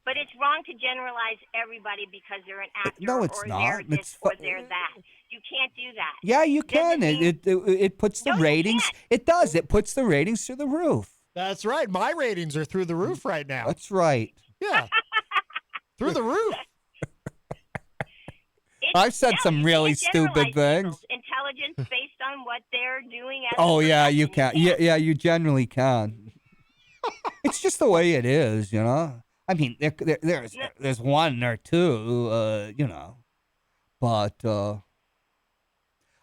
S3: But it's wrong to generalize everybody because they're an actor
S6: No, it's
S3: or
S6: not.
S3: they're this or they're that. You can't do that.
S6: Yeah, you can. It puts the ratings. It does. It puts the ratings through the roof.
S1: That's right. My ratings are through the roof right now.
S6: That's right.
S1: Yeah. Through the roof.
S6: I've said some really stupid things.
S3: Intelligence based on what they're doing.
S6: You can. Yeah, you generally can. It's just the way it is, I mean, there's one or two, but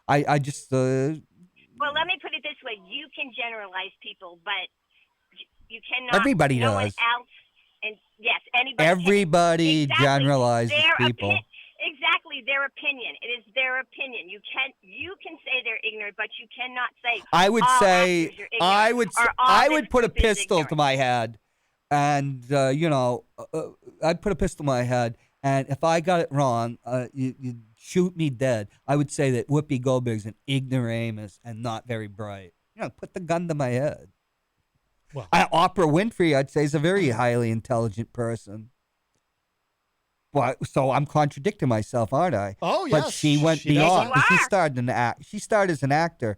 S6: I just.
S3: Well, let me put it this way: you can generalize people, but You cannot.
S6: Everybody
S3: no one
S6: does.
S3: else. And yes, anybody.
S6: Everybody
S3: exactly.
S6: generalizes
S3: Their
S6: people.
S3: Exactly, their opinion. It is their opinion. You can say they're ignorant, but you cannot say
S6: I would
S3: all
S6: say
S3: actors are ignorant, or all
S6: I
S3: this
S6: would put a
S3: group is
S6: pistol to
S3: ignorant.
S6: my head, and I'd put a pistol to my head, and if I got it wrong, you'd shoot me dead. I would say that Whoopi Goldberg's an ignoramus and not very bright. Put the gun to my head.
S1: Well.
S6: Oprah Winfrey, I'd say, is a very highly intelligent person. So I'm contradicting myself, aren't I?
S1: Oh, yes.
S6: But she went
S1: She does
S6: beyond.
S3: that.
S6: She started She started as an actor,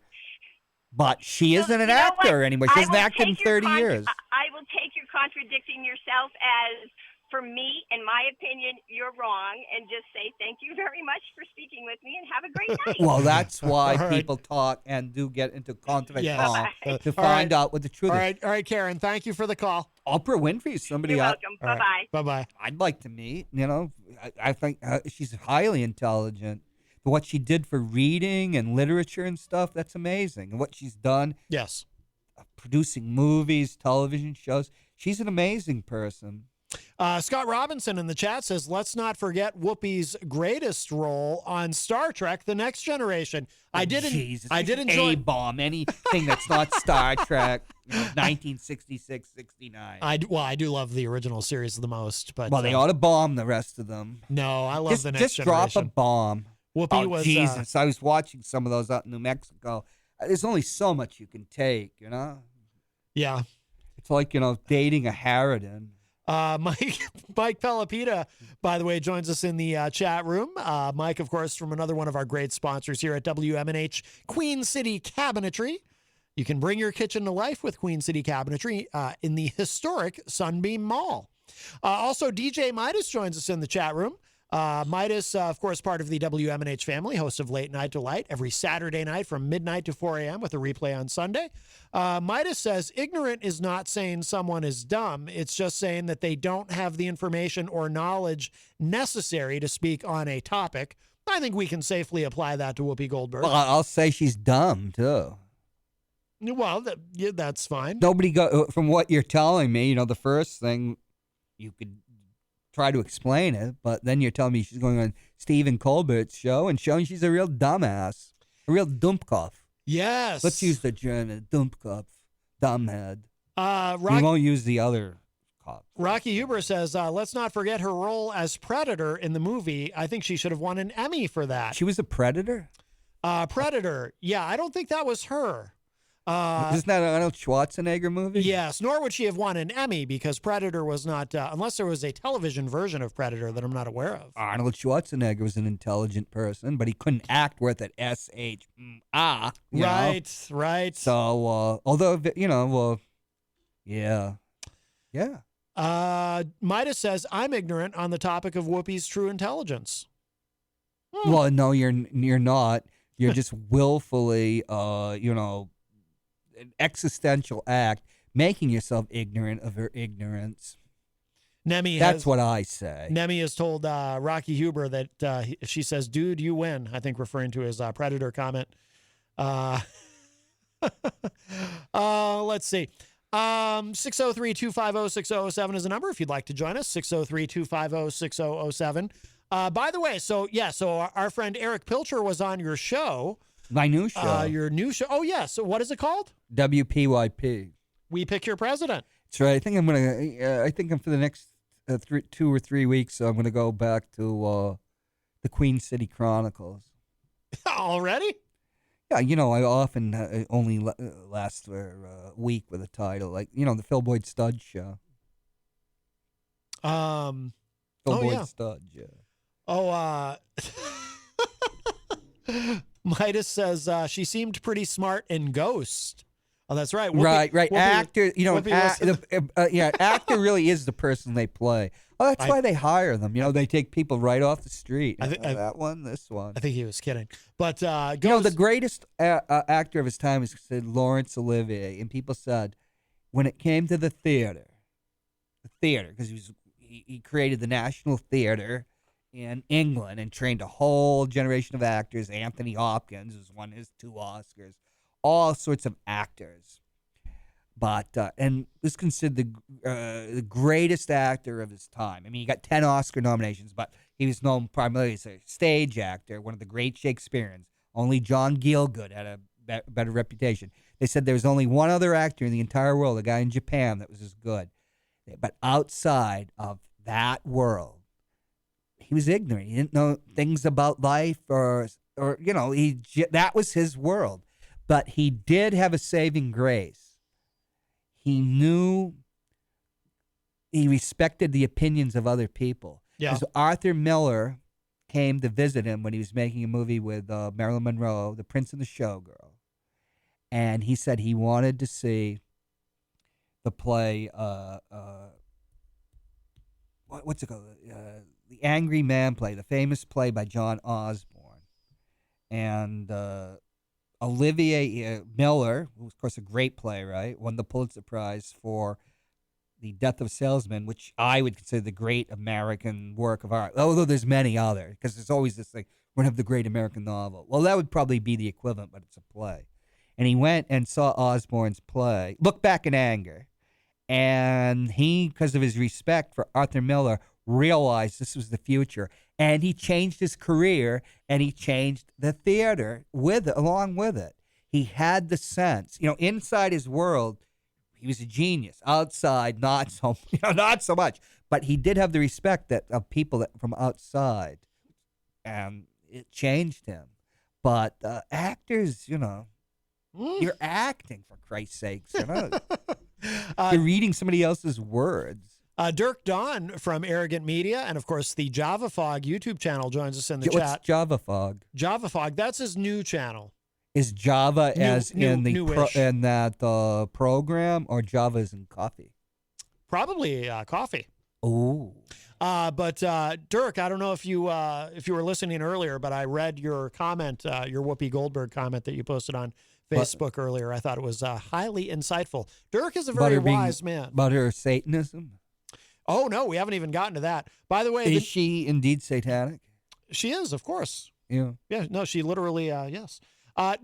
S6: but she
S3: So,
S6: isn't an
S3: you know
S6: actor
S3: what?
S6: anymore. She
S3: I
S6: hasn't
S3: will
S6: acted in
S3: take your
S6: 30 years.
S3: I will take your contradicting yourself as, for me, in my opinion, you're wrong, and just say thank you very much for speaking with me, and have a great night.
S6: Well, that's why
S1: All right.
S6: people talk and do get into contradiction
S1: Yes.
S6: to
S1: All
S6: find
S1: right.
S6: out what the truth
S1: All
S6: is.
S1: right, all right, Karen. Thank you for the call.
S6: Oprah Winfrey is somebody
S3: You're
S6: I,
S3: welcome. Bye-bye.
S1: Bye bye.
S6: I'd like to meet. I think she's highly intelligent. What she did for reading and literature and stuff, that's amazing. And what she's done,
S1: Yes.
S6: producing movies, television shows, she's an amazing person.
S1: Scott Robinson in the chat says, let's not forget Whoopi's greatest role on Star Trek: The Next Generation. I did enjoy
S6: A-bomb, anything that's not Star Trek, 1966, 69.
S1: I do love the original series the most, but
S6: Well, they ought to bomb the rest of them.
S1: no, I love The Next
S6: Just
S1: Generation.
S6: drop a bomb.
S1: Whoopi
S6: Oh,
S1: was
S6: Jesus. I was watching some of those out in New Mexico. There's only so much you can take,
S1: yeah.
S6: It's like, dating a harridan.
S1: Mike Pelopita, by the way, joins us in the chat room. Mike, of course, from another one of our great sponsors here at WMNH, Queen City Cabinetry. You can bring your kitchen to life with Queen City Cabinetry in the historic Sunbeam Mall. Also, DJ Midas joins us in the chat room. Midas, of course, part of the WMNH family, host of Late Night Delight every Saturday night from midnight to 4 a.m. with a replay on Sunday. Midas says, ignorant is not saying someone is dumb. It's just saying that they don't have the information or knowledge necessary to speak on a topic. I think we can safely apply that to Whoopi Goldberg.
S6: Well, I'll say she's dumb, too.
S1: Well, that's fine.
S6: Nobody from what you're telling me, the first thing you could try to explain it, but then you're telling me she's going on Stephen Colbert's show and showing she's a real dumbass, a real dumpkopf.
S1: Yes.
S6: Let's use the German dumpkopf, dumbhead. We
S1: Rocky,
S6: won't use the other cop.
S1: Rocky Huber says, let's not forget her role as Predator in the movie. I think she should have won an Emmy for that.
S6: She was a predator?
S1: Predator. Yeah, I don't think that was her.
S6: Isn't that an Arnold Schwarzenegger movie?
S1: Yes, nor would she have won an Emmy because Predator was not, unless there was a television version of Predator that I'm not aware of.
S6: Arnold Schwarzenegger was an intelligent person, but he couldn't act worth it. S-H-M-A.
S1: Right.
S6: So, although, yeah.
S1: Midas says, I'm ignorant on the topic of Whoopi's true intelligence.
S6: Well, no, you're not. You're just willfully, an existential act, making yourself ignorant of her ignorance. That's what I say.
S1: Nemi has told Rocky Huber that she says, dude, you win. I think referring to his Predator comment. Let's see. 603-250-6007 is the number if you'd like to join us. 603-250-6007. By the way, so our friend Eric Pilcher was on your show.
S6: My new show.
S1: Your new show. Oh, yeah. So what is it called?
S6: WPYP.
S1: We Pick Your President.
S6: That's right. I think I'm for the next 2 or 3 weeks, so I'm going to go back to the Queen City Chronicles.
S1: Already?
S6: Yeah, I often only last for a week with a title, like, the Phil Boyd Studd show. Phil Boyd Studd, yeah.
S1: Midas says she seemed pretty smart in Ghost. Oh, that's right.
S6: Right.
S1: Whoopi,
S6: Actor,
S1: Whoopi
S6: actor really is the person they play. Oh, that's why they hire them. They take people right off the street. That one, this one.
S1: I think he was kidding. But
S6: Ghost, the greatest actor of his time is Laurence Olivier, and people said when it came to the theater, because he created the National Theater in England and trained a whole generation of actors. Anthony Hopkins has won his 2 Oscars. All sorts of actors. but and was considered the greatest actor of his time. I mean, he got 10 Oscar nominations, but he was known primarily as a stage actor, one of the great Shakespeareans. Only John Gielgud had a better reputation. They said there was only one other actor in the entire world, a guy in Japan, that was as good. But outside of that world, he was ignorant. He didn't know things about life, or that was his world. But he did have a saving grace. He respected the opinions of other people.
S1: Yeah.
S6: So Arthur Miller came to visit him when he was making a movie with Marilyn Monroe, The Prince and the Showgirl. And he said he wanted to see the play, what's it called? The Angry Man play, the famous play by John Osborne. And Olivier Miller, who was, of course, a great playwright, won the Pulitzer Prize for The Death of a Salesman, which I would consider the great American work of art, although there's many others, because there's always this thing, we're going to have the great American novel. Well, that would probably be the equivalent, but it's a play. And he went and saw Osborne's play, Look Back in Anger, and he, because of his respect for Arthur Miller, realized this was the future. And he changed his career, and he changed the theater along with it. He had the sense, inside his world, he was a genius. Outside, not so much. But he did have the respect of people from outside, and it changed him. But actors, you're acting, for Christ's sakes. You're reading somebody else's words.
S1: Dirk Don from Arrogant Media, and of course the Java Fog YouTube channel, joins us in the
S6: What's
S1: chat.
S6: Java Fog?
S1: Java Fog, that's his new channel.
S6: Is Java in that program, or Java is in coffee?
S1: Probably coffee.
S6: Oh.
S1: But Dirk, I don't know if you were listening earlier, but I read your comment, your Whoopi Goldberg comment that you posted on Facebook earlier. I thought it was highly insightful. Dirk is a very wise man.
S6: About her Satanism?
S1: Oh, no, we haven't even gotten to that. By the way,
S6: is she indeed satanic?
S1: She is, of course.
S6: Yeah.
S1: Yeah. No, she literally. Yes. The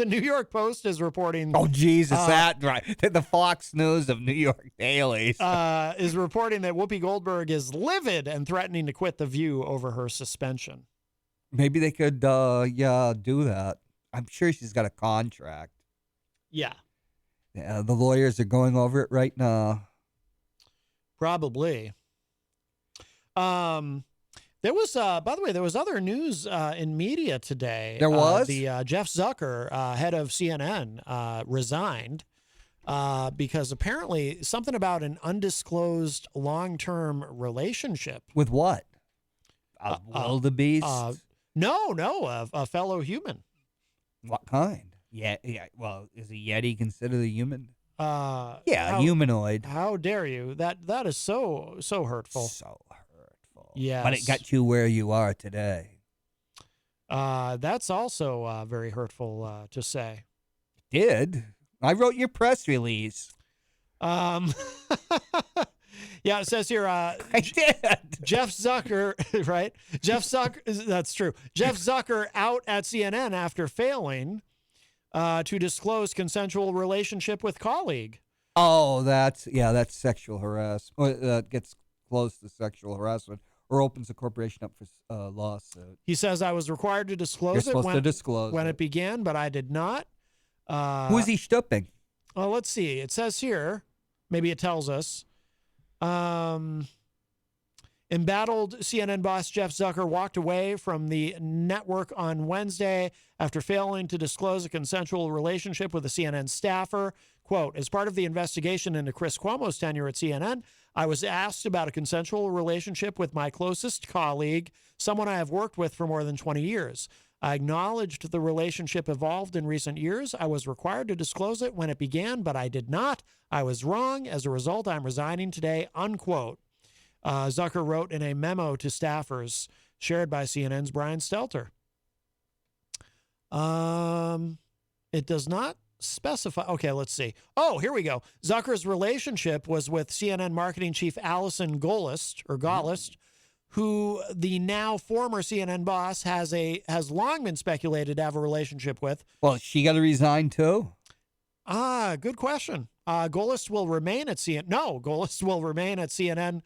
S1: New York Post is reporting.
S6: Oh, Jesus, that right? The Fox News of New York dailies
S1: is reporting that Whoopi Goldberg is livid and threatening to quit The View over her suspension.
S6: Maybe they could, do that. I'm sure she's got a contract.
S1: Yeah.
S6: Yeah, the lawyers are going over it right now.
S1: Probably. There was, by the way, there was other news in media today.
S6: There was?
S1: The Jeff Zucker, head of CNN, resigned because apparently something about an undisclosed long-term relationship.
S6: With what? A wildebeest?
S1: No, a fellow human.
S6: What kind? Yeah. Well, is a Yeti considered a human?
S1: Yeah,
S6: humanoid.
S1: How dare you? That is so hurtful.
S6: So hurtful.
S1: Yes.
S6: But it got you where you are today.
S1: That's also very hurtful to say.
S6: Did. I wrote your press release.
S1: Yeah, it says here.
S6: I did.
S1: Jeff Zucker, right? Jeff Zucker. That's true. Jeff Zucker out at CNN after failing to disclose consensual relationship with colleague.
S6: Oh, that's sexual harassment. That gets close to sexual harassment, or opens a corporation up for lawsuit.
S1: He says, I was required to disclose when it began, but I did not.
S6: Who is he stooping?
S1: Well, let's see. It says here, maybe it tells us. Embattled CNN boss Jeff Zucker walked away from the network on Wednesday after failing to disclose a consensual relationship with a CNN staffer. Quote, as part of the investigation into Chris Cuomo's tenure at CNN, I was asked about a consensual relationship with my closest colleague, someone I have worked with for more than 20 years. I acknowledged the relationship evolved in recent years. I was required to disclose it when it began, but I did not. I was wrong. As a result, I'm resigning today, unquote. Zucker wrote in a memo to staffers shared by CNN's Brian Stelter. It does not specify. Okay, let's see. Oh, here we go. Zucker's relationship was with CNN marketing chief Allison Gollust, who the now former CNN boss has long been speculated to have a relationship with.
S6: Well, she got to resign too.
S1: Good question. Goalist will remain at CNN. No, Goalist will remain at CNN,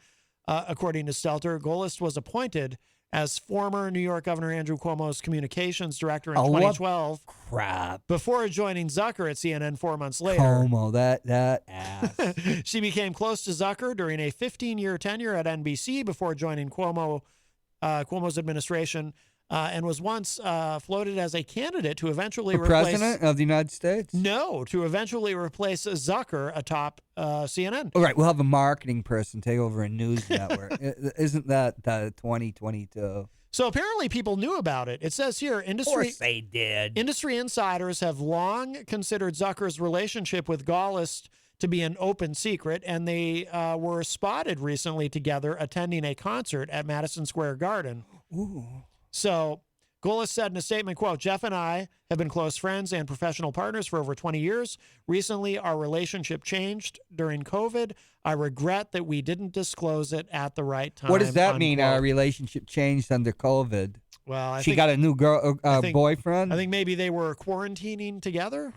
S1: according to Stelter. Goalist was appointed as former New York Governor Andrew Cuomo's communications director in 2012.
S6: Crap.
S1: Before joining Zucker at CNN 4 months later.
S6: Cuomo, that ass.
S1: She became close to Zucker during a 15-year tenure at NBC before joining Cuomo's administration. And was once floated as a candidate to eventually replace
S6: President of the United States?
S1: No, to eventually replace Zucker atop CNN.
S6: All right, we'll have a marketing person take over a news network. Isn't that 2022?
S1: So apparently people knew about it. It says here,
S6: Of course they did.
S1: industry insiders have long considered Zucker's relationship with Gollust to be an open secret, and they were spotted recently together attending a concert at Madison Square Garden.
S6: Ooh.
S1: So Gollust said in a statement, quote, Jeff and I have been close friends and professional partners for over 20 years. Recently, our relationship changed during COVID. I regret that we didn't disclose it at the right time.
S6: What does that mean,
S1: unquote.
S6: our relationship changed under COVID?
S1: Well,
S6: She got a new boyfriend?
S1: I think maybe they were quarantining together.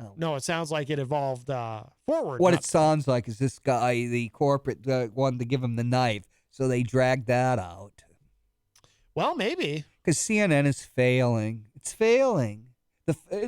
S6: Oh.
S1: No, it sounds like it evolved forward.
S6: What
S1: not-
S6: it sounds like is this guy, the corporate, wanted to give him the knife, so they dragged that out.
S1: Well, maybe.
S6: Because CNN is failing. It's failing.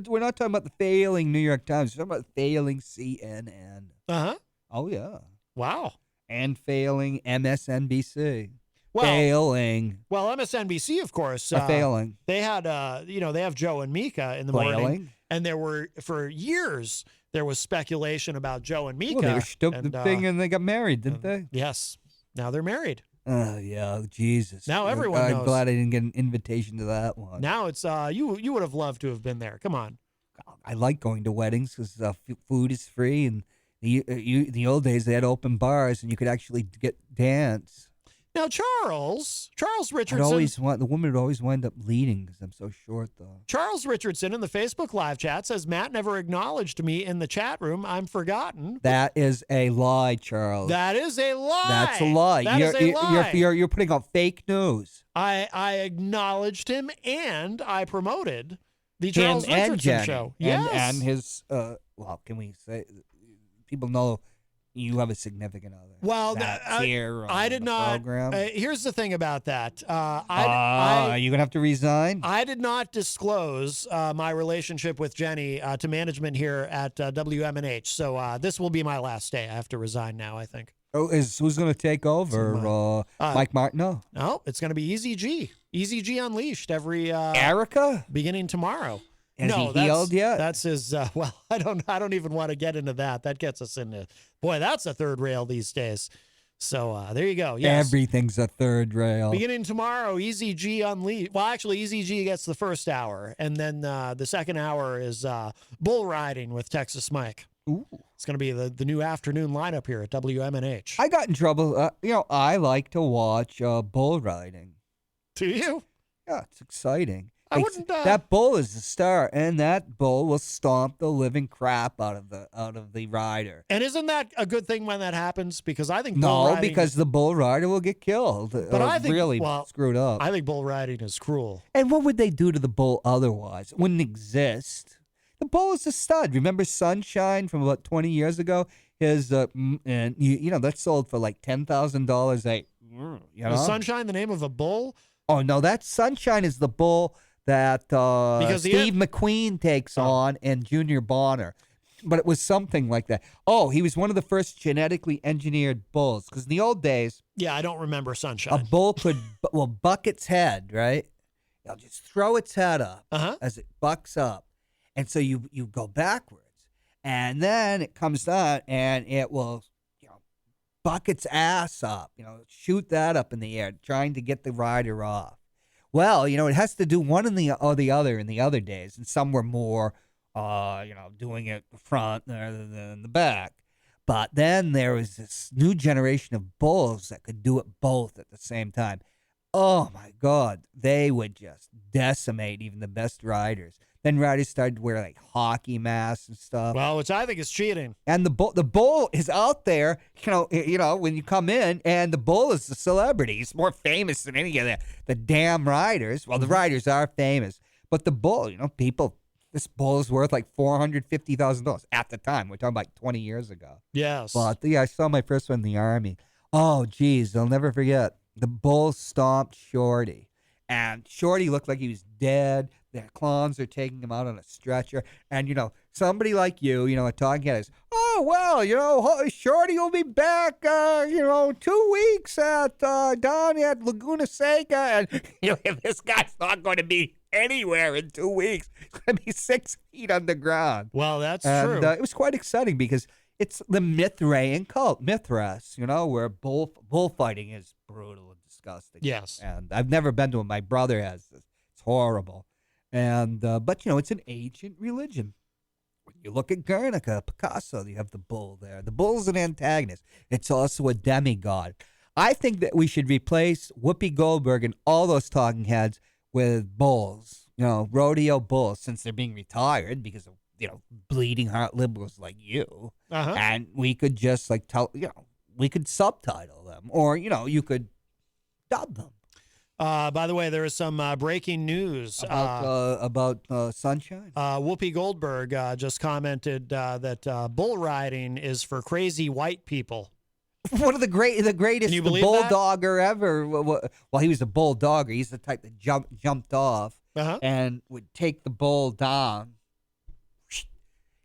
S6: We're not talking about the failing New York Times. We're talking about failing CNN.
S1: Uh-huh.
S6: Oh, yeah.
S1: Wow.
S6: And failing MSNBC.
S1: Well,
S6: Failing.
S1: Well, MSNBC, of course.
S6: Failing.
S1: They had, they have Joe and Mika in the morning.
S6: Failing.
S1: And there were, for years, there was speculation about Joe and Mika.
S6: Well, they were stupid thing and they got married, didn't they?
S1: Yes. Now they're married.
S6: Oh, yeah. Jesus.
S1: Now everyone
S6: I'm
S1: knows.
S6: glad I didn't get an invitation to that one.
S1: Now it's, you would have loved to have been there. Come on.
S6: I like going to weddings because food is free, and the old days they had open bars and you could actually dance.
S1: Now, Charles Richardson.
S6: The woman would always wind up leading because I'm so short, though.
S1: Charles Richardson in the Facebook live chat says, Matt never acknowledged me in the chat room. I'm forgotten.
S6: That is a lie, Charles.
S1: That is a lie.
S6: That's a lie.
S1: That is a lie.
S6: You're putting out fake news.
S1: I acknowledged him and I promoted the Charles Richardson
S6: Jenny.
S1: show.
S6: And his, can we say, people know you have a significant other.
S1: Well,
S6: That's here on
S1: I did
S6: the
S1: not.
S6: program.
S1: Here's the thing about that.
S6: Are you gonna have to resign?
S1: I did not disclose my relationship with Jenny to management here at WMNH. So this will be my last day. I have to resign now, I think.
S6: Oh, who's gonna take over? Mike Martineau?
S1: No, it's going to be Eazy-G. Eazy-G Unleashed every
S6: Erica
S1: beginning tomorrow.
S6: Has he healed yet?
S1: That's his. Well, I don't even want to get into that. That gets us into. Boy, that's a third rail these days. So there you go. Yes.
S6: Everything's a third rail.
S1: Beginning tomorrow, Eazy-G Unleashed. Well, actually, Eazy-G gets the first hour, and then the second hour is bull riding with Texas Mike.
S6: Ooh.
S1: It's going to be the new afternoon lineup here at WMNH.
S6: I got in trouble. I like to watch bull riding.
S1: Do you?
S6: Yeah, it's exciting.
S1: I wouldn't.
S6: That bull is the star, and that bull will stomp the living crap out of the rider.
S1: And isn't that a good thing when that happens? Because I think bull riding,
S6: because the bull rider will get killed.
S1: But I think
S6: really screwed up.
S1: I think bull riding is cruel.
S6: And what would they do to the bull otherwise? It wouldn't exist. The bull is a stud. Remember Sunshine from about 20 years ago? His and that sold for like $10,000
S1: Is Sunshine the name of a bull?
S6: Oh no, that Sunshine is the bull that Steve McQueen takes on and Junior Bonner. But it was something like that. Oh, he was one of the first genetically engineered bulls. Because in the old days...
S1: Yeah, I don't remember Sunshine.
S6: A bull could, buck its head, right? It'll just throw its head up as it bucks up. And so you go backwards. And then it comes down and it will buck its ass up. Shoot that up in the air, trying to get the rider off. Well, it has to do one or the other in the other days, and some were more, doing it front rather than the back. But then there was this new generation of bulls that could do it both at the same time. Oh my God, they would just decimate even the best riders. Then riders started to wear like hockey masks and stuff.
S1: Well, which I think is cheating.
S6: And the bull is out there, when you come in, and the bull is the celebrity. He's more famous than any of the damn riders. Well, the riders are famous, but the bull, people this bull's worth like $450,000 at the time. We're talking about 20 years ago.
S1: Yes.
S6: But yeah, I saw my first one in the Army. Oh, geez, I'll never forget. The bull stomped Shorty. And Shorty looked like he was dead. The clowns are taking him out on a stretcher. And, somebody like you, a talking head is, oh, well, Shorty will be back, 2 weeks down at Laguna Seca. And, if this guy's not going to be anywhere in 2 weeks, he's going to be 6 feet underground.
S1: Well, that's
S6: And
S1: true.
S6: it was quite exciting because it's the Mithraean cult, Mithras, where bullfighting is brutal and disgusting.
S1: Yes.
S6: And I've never been to it. My brother has. It's horrible. And but it's an ancient religion. When you look at Guernica, Picasso, you have the bull there. The bull's an antagonist. It's also a demigod. I think that we should replace Whoopi Goldberg and all those talking heads with bulls. Rodeo bulls, since they're being retired because of bleeding heart liberals like you.
S1: Uh-huh.
S6: And we could just we could subtitle them, or you could dub them.
S1: By the way, there is some breaking news
S6: About Sunshine.
S1: Whoopi Goldberg just commented that bull riding is for crazy white people.
S6: One of the greatest
S1: Can you believe
S6: bulldogger ever. Well, he was a bulldogger. He's the type that jumped off
S1: Uh-huh.
S6: and would take the bull down.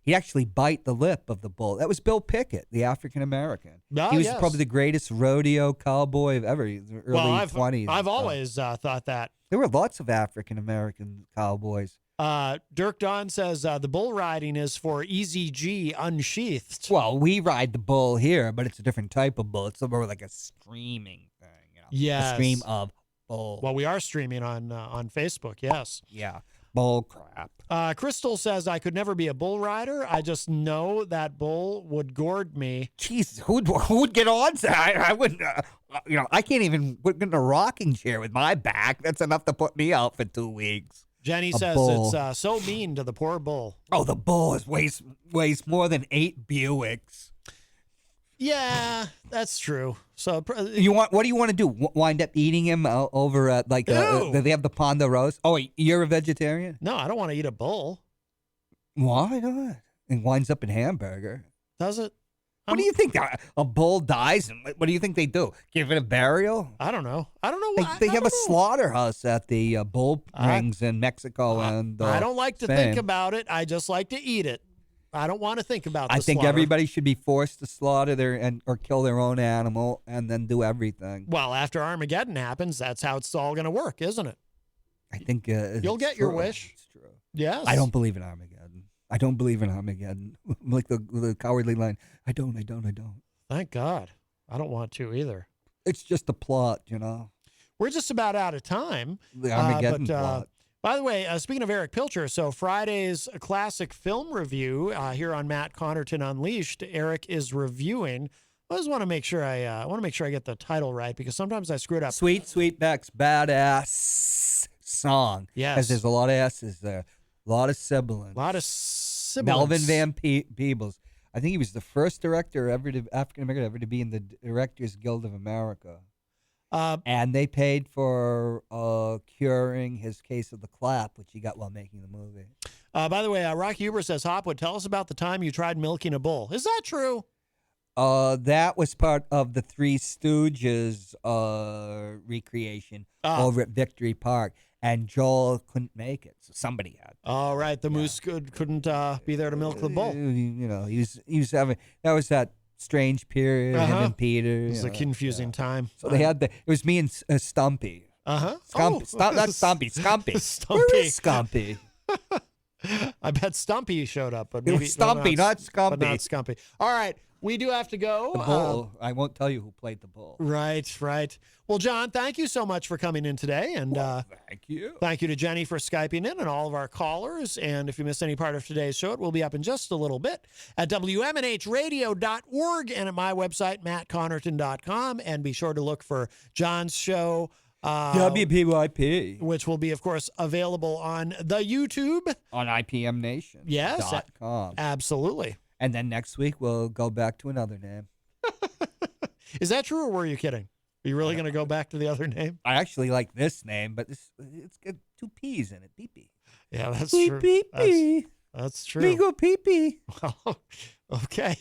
S6: He'd actually bite the lip of the bull. That was Bill Pickett, the African American.
S1: Ah,
S6: he was
S1: yes.
S6: probably the greatest rodeo cowboy of ever. The early 20s.
S1: I've always thought that.
S6: There were lots of African American cowboys.
S1: Dirk Don says the bull riding is for Eazy-G unsheathed.
S6: Well, we ride the bull here, but it's a different type of bull. It's more like a streaming thing.
S1: Yes.
S6: A stream of bull.
S1: Well, we are streaming on Facebook, yes.
S6: Yeah. Bull crap.
S1: Crystal says I could never be a bull rider. I just know that bull would gourd me.
S6: Jeez, who'd get on to that? I wouldn't, I can't even put in a rocking chair with my back. That's enough to put me out for 2 weeks.
S1: Jenny
S6: A
S1: says
S6: bull.
S1: it's so mean to the poor bull.
S6: Oh, the bull weighs more than 8 Buicks.
S1: Yeah, that's true. So
S6: What do you want to do? Wind up eating him over at
S1: Ew.
S6: they have the Ponderosa? Oh, you're a vegetarian?
S1: no, I don't want to eat a bull.
S6: Why not? And winds up in hamburger.
S1: Does it?
S6: What do you think? A bull dies, and what do you think they do? Give it a burial?
S1: I don't know. I don't know.
S6: They
S1: I
S6: have
S1: don't
S6: a
S1: know.
S6: slaughterhouse at the bull rings in Mexico and
S1: I don't like to
S6: Spain.
S1: think about it. I just like to eat it. I don't want to think about the
S6: I think
S1: slaughter.
S6: everybody should be forced to slaughter or kill their own animal and then do everything.
S1: Well, after Armageddon happens, that's how it's all going to work, isn't it?
S6: I think
S1: You'll get your wish.
S6: It's true.
S1: Yes.
S6: I don't believe in Armageddon. I don't believe in Armageddon. Like the cowardly line. I don't.
S1: Thank God. I don't want to either.
S6: It's just a plot,
S1: We're just about out of time.
S6: The Armageddon plot.
S1: By the way, speaking of Eric Pilcher, so Friday's classic film review here on Matt Connarton Unleashed, Eric is reviewing. I just want to make sure I get the title right because sometimes I screw it up.
S6: Sweet Sweetback's badass song.
S1: Yes.
S6: Because there's a lot of S's there. A lot of sibilants.
S1: A lot of sibilants.
S6: Melvin Van Peebles. I think he was the first director African American ever to be in the Directors Guild of America. And they paid for curing his case of the clap, which he got while making the movie.
S1: By the way, Rocky Huber says, Hopwood, tell us about the time you tried milking a bull. Is that true?
S6: That was part of the Three Stooges recreation over at Victory Park, and Joel couldn't make it, so somebody had to.
S1: All right, the moose couldn't be there to milk the bull.
S6: He was having that strange period. Him and Peter.
S1: It was a confusing time.
S6: So they had it was me and Stumpy.
S1: Stumpy.
S6: Not Stumpy. Scumpy.
S1: Stumpy.
S6: Where is Scumpy?
S1: I bet Stumpy showed up, but
S6: It
S1: maybe
S6: was Stumpy, not Scumpy.
S1: But not Scumpy. All right, we do have to go.
S6: The bull. I won't tell you who played the bull.
S1: Right. Well, John, thank you so much for coming in today, and
S6: Thank you.
S1: thank you to Jenny for Skyping in and all of our callers. And if you missed any part of today's show, it will be up in just a little bit at WMNHradio.org and at my website, mattconnerton.com. And be sure to look for John's show,
S6: WPYP.
S1: which will be, of course, available on the YouTube.
S6: On IPMNation.
S1: Yes.
S6: .com.
S1: Absolutely.
S6: And then next week we'll go back to another name.
S1: Is that true or were you kidding? Are you really going to go back to the other name?
S6: I actually like this name, but it's got 2 P's in it. Pee-pee.
S1: Yeah, that's
S6: Pee
S1: true.
S6: pee pee.
S1: That's true.
S6: Me go pee-pee.
S1: Well, okay.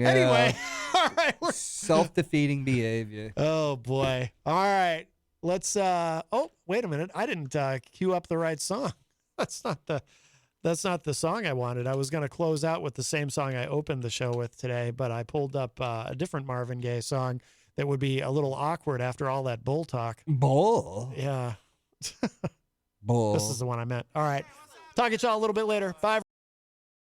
S6: Yeah.
S1: Anyway, all right.
S6: Self-defeating behavior.
S1: Oh boy. All right. Let's oh, wait a minute. I didn't cue up the right song. That's not the song I wanted. I was going to close out with the same song I opened the show with today, but I pulled up a different Marvin Gaye song that would be a little awkward after all that bull talk.
S6: Bull.
S1: Yeah.
S6: Bull.
S1: This is the one I meant. All right. Talk to y'all a little bit later. Bye.